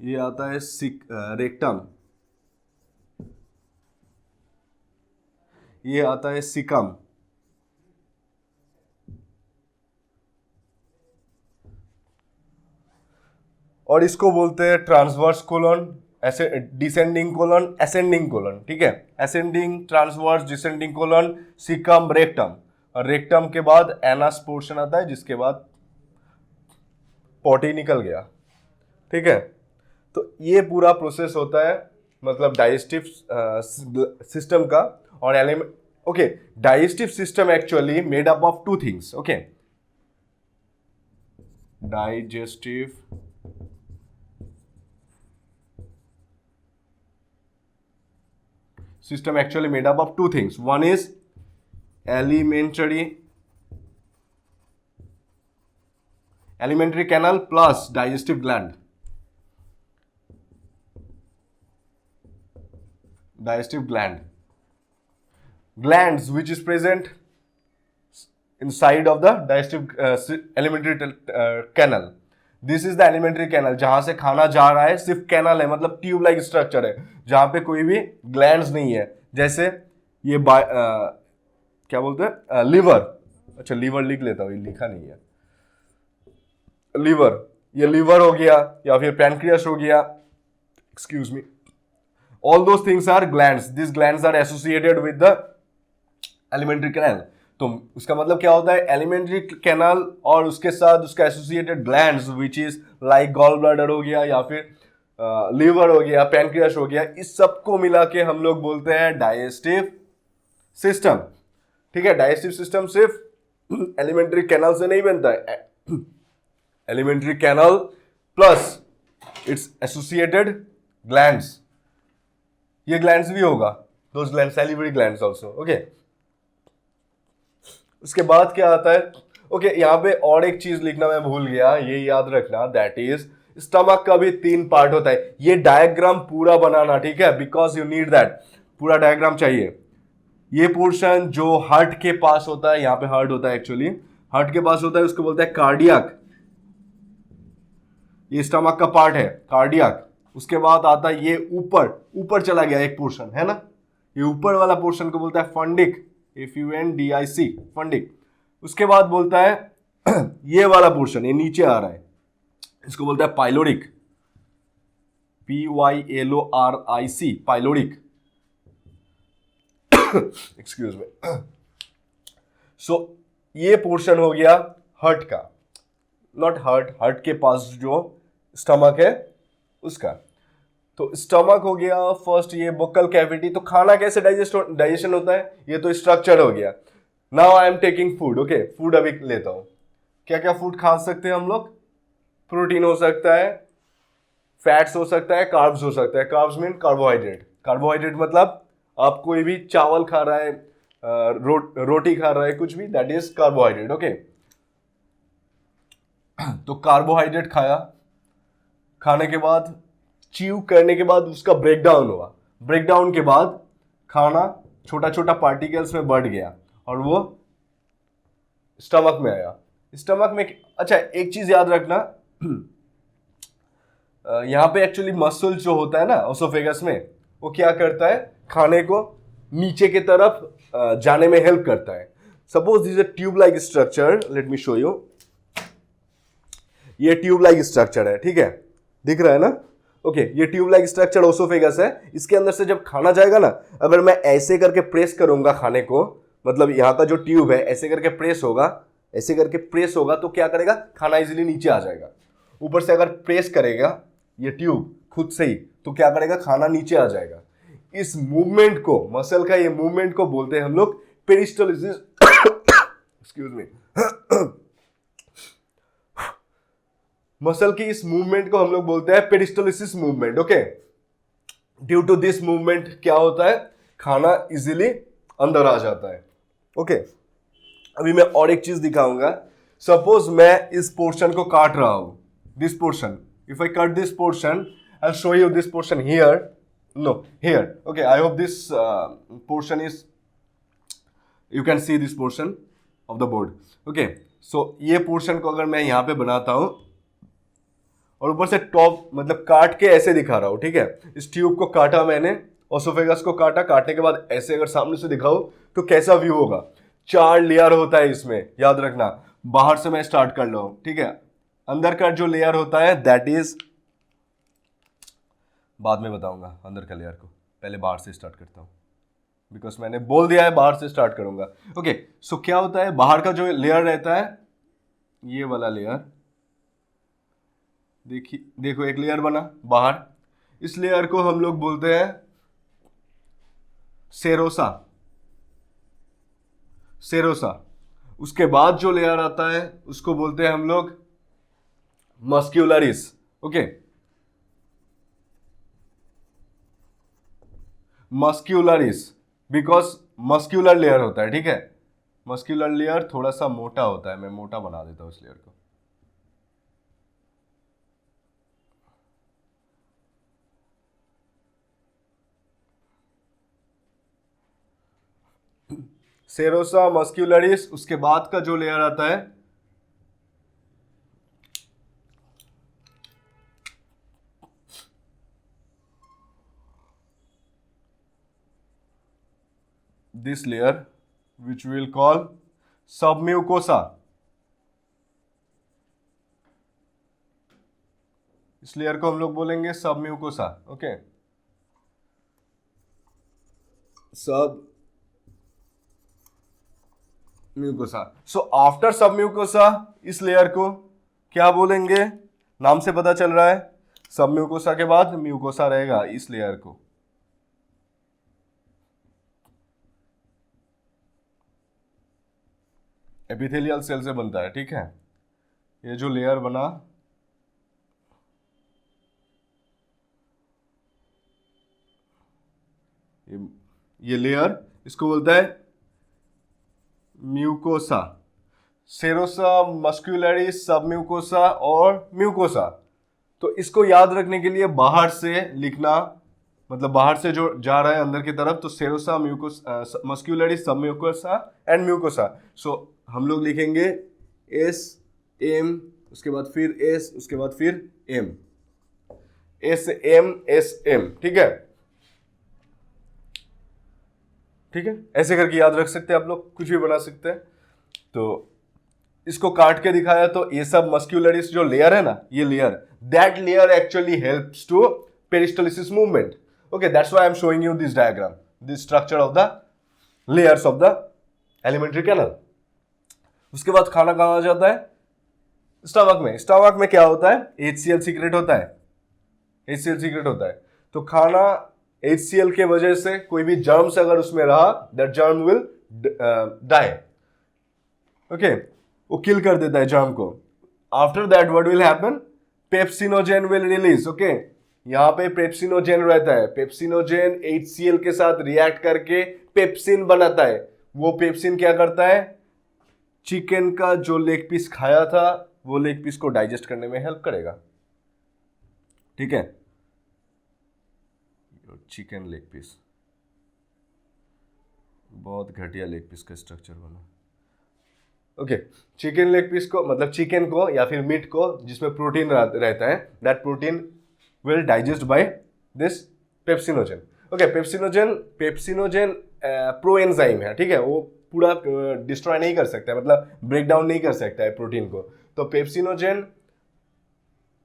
A: ये आता है रेक्टम, ये आता है सिकम, और इसको बोलते हैं ट्रांसवर्स कोलन, ऐसे डिसेंडिंग कोलन, असेंडिंग कोलन। ठीक है, ascending, transverse, descending colon, caecum, rectum. और रेक्टम के बाद एनस पोर्शन आता है जिसके बाद पॉटी निकल गया। ठीक है, तो ये पूरा प्रोसेस होता है मतलब डाइजेस्टिव सिस्टम का। और okay, digestive system actually made up of 2 things. Okay, digestive system actually made up of 2 things. One is alimentary canal plus digestive gland. Glands which is present inside of the digestive alimentary canal. This is the alimentary canal, जहां से खाना जा रहा है, सिर्फ canal है, मतलब tube like structure है जहां पे कोई भी ग्लैंड्स नहीं है। जैसे ये क्या बोलते हैं, लीवर। अच्छा, लीवर लिख लेता हूं, ये लिखा नहीं है। लीवर, ये लीवर हो गया या फिर पैनक्रियास हो गया, excuse me, all those things are glands. This glands are associated with the alimentary canal. तो उसका मतलब क्या होता है, एलिमेंट्री कैनल और उसके साथ उसका associated glands which is like gall bladder हो गया या फिर लीवर हो गया, पैनक्रियास हो गया, इस सबको मिला के हम लोग बोलते हैं डाइजेस्टिव सिस्टम। ठीक है, डाइजेस्टिव सिस्टम सिर्फ एलिमेंट्री कैनल से नहीं बनता है, alimentary canal plus its associated glands, ये ग्लैंड्स भी होगा, those glands, salivary glands also. Okay, उसके बाद क्या आता है, ओके, यहाँ पे और एक चीज लिखना मैं भूल गया, ये याद रखना, दैट इज स्टमक का भी 3 पार्ट होता है। ये डायग्राम पूरा बनाना, ठीक है, बिकॉज यू नीड दैट, पूरा डायग्राम चाहिए। ये पोर्शन जो हार्ट के पास होता है, यहाँ पे हार्ट होता है एक्चुअली, हार्ट के पास होता है, उसको बोलते हैं कार्डियक। ये स्टमक का पार्ट है, कार्डियक। उसके बाद आता है ये ऊपर चला गया एक पोर्शन है ना, ये ऊपर वाला पोर्शन को बोलता है फंडिक, FUNDIC, फंडिक। उसके बाद बोलता है ये वाला पोर्शन, ये नीचे आ रहा है, इसको बोलता है pyloric, PYLORIC, pyloric. Excuse me. So ये पोर्शन हो गया हार्ट का, नॉट हार्ट के पास जो स्टमक है उसका। तो स्टमक हो गया फर्स्ट, ये बकल कैविटी। तो खाना कैसे डाइजेशन होता है, ये तो स्ट्रक्चर हो गया। Now I am taking food. Okay, food अभी लेता हूं। क्या क्या फूड खा सकते हैं हम लोग, प्रोटीन हो सकता है, फैट्स हो सकता है, कार्ब्स हो सकता है। Carbs mean carbohydrate. कार्बोहाइड्रेट मतलब आप कोई भी चावल खा रहा है, रोटी खा रहा है, कुछ भी, दैट इज कार्बोहाइड्रेट। ओके, तो कार्बोहाइड्रेट खाया, खाने के बाद च्यू करने के बाद उसका ब्रेकडाउन हुआ, ब्रेकडाउन के बाद खाना छोटा छोटा पार्टिकल्स में बढ़ गया और वो स्टमक में आया। स्टमक में, अच्छा एक चीज याद रखना, यहाँ पे एक्चुअली मसल जो होता है ना ओसोफेगस में, वो क्या करता है, खाने को नीचे की तरफ जाने में हेल्प करता है। Suppose this is a tube like structure, let me show you. ये ट्यूब लाइक स्ट्रक्चर है, ठीक है, दिख रहा है ना? ओके, ये ट्यूब लाइक स्ट्रक्चर ओसोफेगस है। इसके अंदर से जब खाना जाएगा ना, अगर मैं ऐसे करके प्रेस करूंगा खाने को, मतलब यहाँ का जो ट्यूब है ऐसे करके प्रेस होगा, ऐसे करके प्रेस होगा, तो क्या करेगा, खाना इजीली नीचे आ जाएगा। ऊपर से अगर प्रेस करेगा ये ट्यूब खुद से ही, तो क्या करेगा, खाना नीचे आ जाएगा। इस मूवमेंट को, मसल का ये मूवमेंट को बोलते हैं हम लोग पेरिस्टोलिसिस। Excuse me. मसल की इस मूवमेंट को हम लोग बोलते हैं peristalsis movement. Okay, due to this movement क्या होता है, खाना इजीली अंदर आ जाता है। ओके, अभी मैं और एक चीज दिखाऊंगा। सपोज मैं इस पोर्शन को काट रहा हूं, this portion, if I cut this portion, I will show you this portion here, no here. Okay, I hope this portion is, you can see this portion of the board. Okay, so ये portion को अगर मैं यहां पे बनाता हूं और ऊपर से टॉप मतलब काट के ऐसे दिखा रहा हूं, ठीक है, इस ट्यूब को काटा मैंने, ओसोफेगस को काटा, काटने के बाद ऐसे अगर सामने से दिखाऊं तो कैसा व्यू होगा। 4 लेयर होता है इसमें, याद रखना। बाहर से मैं स्टार्ट कर रहा हूं, ठीक है, अंदर का जो लेयर होता है दैट इज, बाद में बताऊंगा अंदर का लेयर को, पहले बाहर से स्टार्ट करता हूं, बिकॉज मैंने बोल दिया है बाहर से स्टार्ट करूंगा। ओके, सो क्या होता है, बाहर का जो लेयर रहता है, ये वाला लेयर, देखिए, देखो एक लेयर बना बाहर, इस लेयर को हम लोग बोलते हैं सेरोसा। सेरोसा। उसके बाद जो लेयर आता है उसको बोलते हैं हम लोग muscularis. Okay, muscularis, because muscular layer होता है, ठीक है, मस्क्यूलर लेयर थोड़ा सा मोटा होता है, मैं मोटा बना देता हूं उस लेयर को। सेरोसा, मस्क्यूलरिस, उसके बाद का जो लेयर आता है this layer which we will call submucosa। इस लेयर को हम लोग बोलेंगे सबम्यूकोसा। ओके, सब म्यूकोसा। सो आफ्टर सबम्यूकोसा इस लेयर को क्या बोलेंगे, नाम से पता चल रहा है, सबम्यूकोसा के बाद म्यूकोसा रहेगा इस लेयर को। एपिथेलियल सेल से बनता है, ठीक है, ये जो लेयर बना, ये लेयर, इसको बोलता है म्यूकोसा। सेरोसा, मस्क्यूलरिस, सबम्यूकोसा और म्यूकोसा। तो इसको याद रखने के लिए बाहर से लिखना, मतलब बाहर से जो जा रहा है अंदर की तरफ, तो serosa, mucosa, muscularis, submucosa and mucosa. So हम लोग लिखेंगे एस एम, उसके बाद फिर एस, उसके बाद फिर M, S M S M, ठीक है, ठीक है, ऐसे करके याद रख सकते हैं आप लोग, कुछ भी बना सकते हैं। तो इसको काट के दिखाया, तो ये सब मस्क्यूलरिस जो लेयर है ना, ये layer, that layer actually helps to peristalsis movement. Okay, that's why I am showing you this diagram, this structure of the layers of the alimentary canal. उसके बाद खाना कहां आ जाता है, स्टमक में। स्टमक में क्या होता है, HCl सीक्रेट होता है, HCl सीक्रेट होता है। तो खाना HCl के वजह से कोई भी जर्म्स अगर उसमें रहा, that germ will die. Okay, वो किल कर देता है जर्म को। After that what will happen, pepsinogen will release, okay. यहाँ पे पेप्सिनोजेन रहता है, पेप्सिनोजेन HCl के साथ रिएक्ट करके पेप्सिन बनाता है। वो पेप्सिन क्या करता है, चिकन का जो लेग पीस खाया था वो लेग पीस को डाइजेस्ट करने में हेल्प करेगा, ठीक है। चिकन लेग पीस, बहुत घटिया लेग पीस का स्ट्रक्चर बना, ओके। चिकन लेग पीस को मतलब चिकन को या फिर मीट को जिसमें प्रोटीन रहता है, that protein will digest by this pepsinogen, okay. Pepsinogen pro enzyme है, ठीक है। वो पूरा डिस्ट्रॉय नहीं कर सकता है, मतलब ब्रेक डाउन नहीं कर सकता है प्रोटीन को। तो पेप्सिनोजेन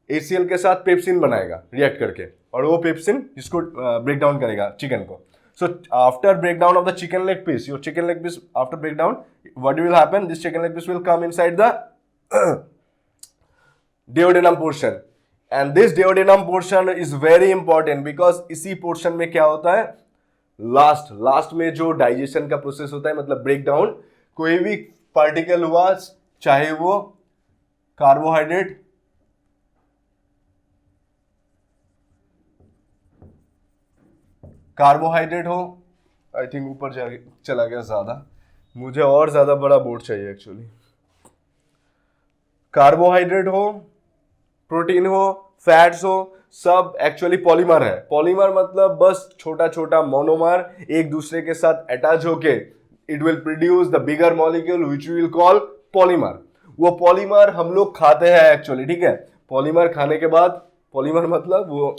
A: HCl के साथ पेप्सिन बनाएगा रिएक्ट करके, और वो पेप्सिन इसको ब्रेक डाउन करेगा चिकन को। So after breakdown of the chicken leg piece, your chicken leg piece after breakdown, what will happen? This chicken leg piece will come inside the duodenum portion, and this duodenum portion is very important because इसी portion में क्या होता है, last में जो digestion का process होता है, मतलब ब्रेकडाउन, कोई भी पार्टिकल हुआ, चाहे वो कार्बोहाइड्रेट हो, आई थिंक ऊपर चला गया ज्यादा, मुझे और ज्यादा बड़ा बोर्ड चाहिए एक्चुअली। कार्बोहाइड्रेट हो, प्रोटीन हो, फैट्स हो, सब एक्चुअली पॉलीमर है। पॉलीमर मतलब बस छोटा छोटा मोनोमर एक दूसरे के साथ अटैच होके it will produce the bigger molecule which we will call polymer. वो पॉलीमर हम लोग खाते हैं एक्चुअली, ठीक है। पॉलीमर खाने के बाद, पॉलीमर मतलब वो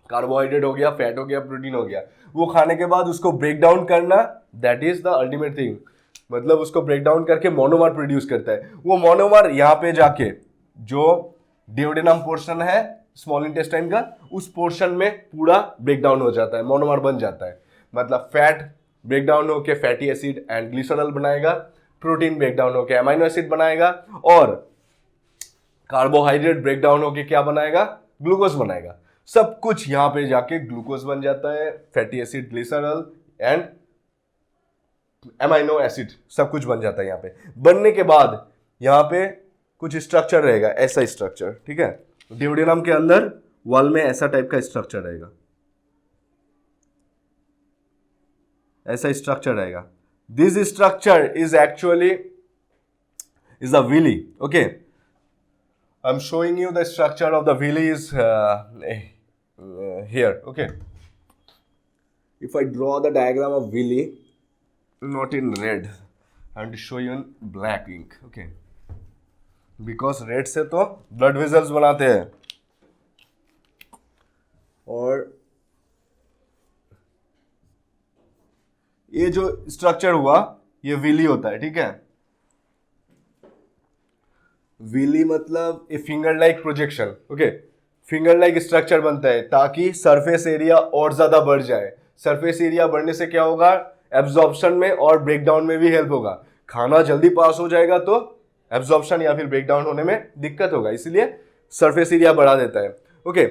A: कार्बोहाइड्रेट हो गया, फैट हो गया, प्रोटीन हो गया, वो खाने के बाद उसको ब्रेक डाउन करना, that is the ultimate thing. मतलब उसको ब्रेक डाउन करके मोनोमर प्रोड्यूस करता है। वो मोनोमर यहाँ पे जाके जो डिओडेनम पोर्शन है स्मॉल इंटेस्टाइन का, उस पोर्शन में पूरा ब्रेक डाउन हो जाता है, मोनोमर बन जाता है। मतलब फैट ब्रेक डाउन होकर फैटी एसिड एंड ग्लिसरॉल बनाएगा, प्रोटीन ब्रेक डाउन होकर अमाइनो एसिड बनाएगा, और कार्बोहाइड्रेट ब्रेक डाउन होकर क्या बनाएगा, ग्लूकोज बनाएगा। सब कुछ यहां पे जाके ग्लूकोज बन जाता है, fatty acid, glycerol and amino acid, सब कुछ बन जाता है। यहां पे बनने के बाद यहां पे कुछ स्ट्रक्चर रहेगा, ऐसा स्ट्रक्चर, ठीक है। डिओडेनम के अंदर वॉल में ऐसा टाइप का स्ट्रक्चर रहेगा, ऐसा स्ट्रक्चर रहेगा। This structure is actually is the villi, okay. I'm showing you the structure of the villi is here, okay. If I draw the diagram of villi, not in red, I want to show you in black ink, okay. Because red से तो blood vessels बनाते हैं, और ये जो structure हुआ ये villi होता है, ठीक है। विली मतलब a finger like projection, okay. Finger like structure बनता है ताकि सरफेस एरिया और ज्यादा बढ़ जाए। सरफेस एरिया बढ़ने से क्या होगा, एब्जॉर्प्शन में और ब्रेकडाउन में भी हेल्प होगा। खाना जल्दी पास हो जाएगा तो एब्जॉर्प्शन या फिर ब्रेकडाउन होने में दिक्कत होगा, इसलिए सरफेस एरिया बढ़ा देता है, ओके।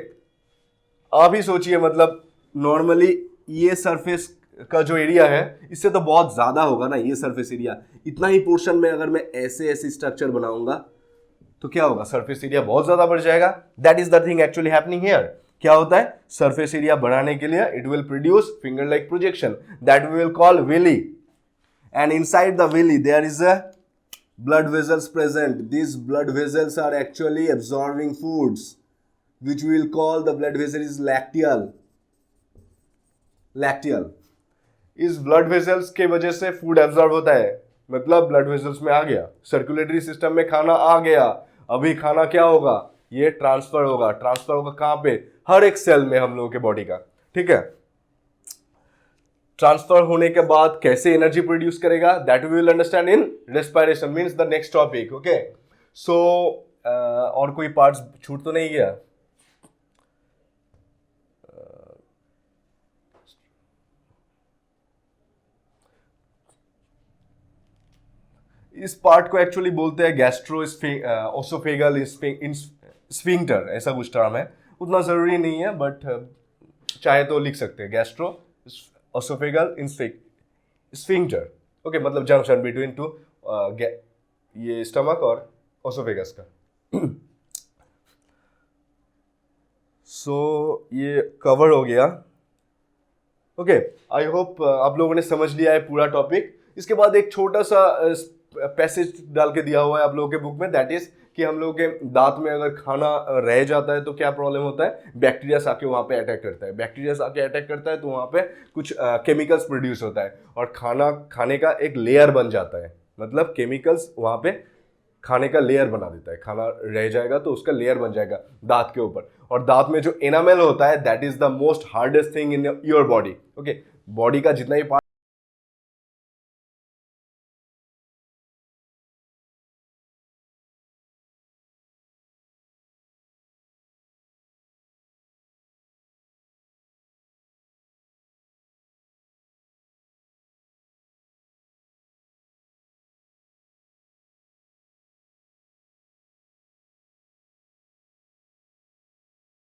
A: आप ही सोचिए, मतलब नॉर्मली ये सरफेस का जो एरिया है इससे तो बहुत ज्यादा होगा ना ये सरफेस एरिया। इतना ही पोर्शन में अगर मैं ऐसे ऐसे स्ट्रक्चर बनाऊंगा तो क्या होगा, सरफेस एरिया बहुत ज्यादा बढ़ जाएगा। That is the thing actually happening here. क्या होता है, सरफेस एरिया बढ़ाने के लिए it will produce finger like projection, that we will call villi, and inside the villi there is a blood vessels present. These blood vessels are actually absorbing foods, which we will call the blood vessel is lacteal. Lacteal. इस blood vessels के वजह से food absorb होता है, मतलब blood vessels में आ गया, circulatory system में खाना आ गया। अभी खाना क्या होगा, ये ट्रांसफर होगा। ट्रांसफर होगा कहां पे, हर एक सेल में हम लोगों के बॉडी का, ठीक है। ट्रांसफर होने के बाद कैसे एनर्जी प्रोड्यूस करेगा, that we will understand in respiration, means the next topic, okay. So और कोई पार्ट्स छूट तो नहीं गया, इस पार्ट को एक्चुअली बोलते हैं गैस्ट्रो ओसोफेगल स्फिंक्टर, ऐसा कुछ टर्म है, उतना जरूरी नहीं है, बट चाहे तो लिख सकते हैं गैस्ट्रो ओसोफेगल स्फिंक्टर, ओके। मतलब जंक्शन बिटवीन टू ये स्टमक और ओसोफेगस का। सो ये कवर हो गया। ओके, आई होप आप लोगों ने समझ लिया है पूरा टॉपिक। इसके बाद एक छोटा सा पैसेज डाल के दिया हुआ है आप लोगों के बुक में, दैट इज कि हम लोगों के दांत में अगर खाना रह जाता है तो क्या प्रॉब्लम होता है, बैक्टीरिया आके वहाँ पे अटैक करता है। बैक्टीरिया आके अटैक करता है तो वहाँ पे कुछ केमिकल्स प्रोड्यूस होता है और खाना खाने का एक लेयर बन जाता है। मतलब केमिकल्स वहाँ पे खाने का लेयर बना देता है, खाना रह जाएगा तो उसका लेयर बन जाएगा दांत के ऊपर। और दांत में जो एनामेल होता है that is the most hardest thing in your body. Okay, body का जितना ही पार्ट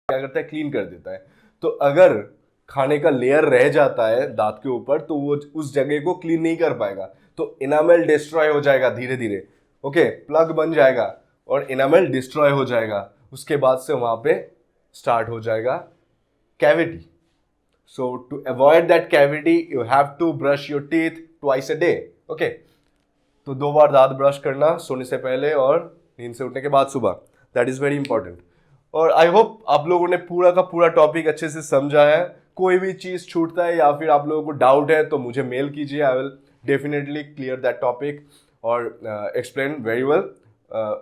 A: क्या करता है, क्लीन कर देता है। तो अगर खाने का लेयर रह जाता है दांत के ऊपर तो वो उस जगह को क्लीन नहीं कर पाएगा, तो इनामेल डिस्ट्रॉय हो जाएगा धीरे धीरे। ओके, प्लग बन जाएगा और इनामेल डिस्ट्रॉय हो जाएगा। उसके बाद से वहां पे स्टार्ट हो जाएगा cavity. So to avoid that cavity you have to brush your teeth twice a day. Okay, तो 2 बार दांत ब्रश करना, सोने से पहले और नींद से उठने के बाद सुबह। That is very important. और आई होप आप लोगों ने पूरा का पूरा टॉपिक अच्छे से समझा है। कोई भी चीज़ छूटता है या फिर आप लोगों को डाउट है तो मुझे मेल कीजिए, I will definitely clear that topic और explain very well.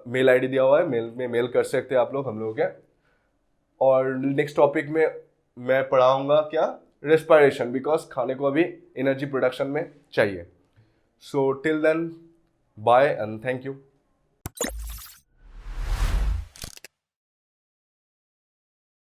A: Mail ID दिया हुआ है, मेल में मेल कर सकते हैं आप लोग हम लोगों के। और नेक्स्ट टॉपिक में मैं पढ़ाऊंगा क्या, रेस्पिरेशन, बिकॉज खाने को अभी एनर्जी प्रोडक्शन में चाहिए। So till then, bye and thank you.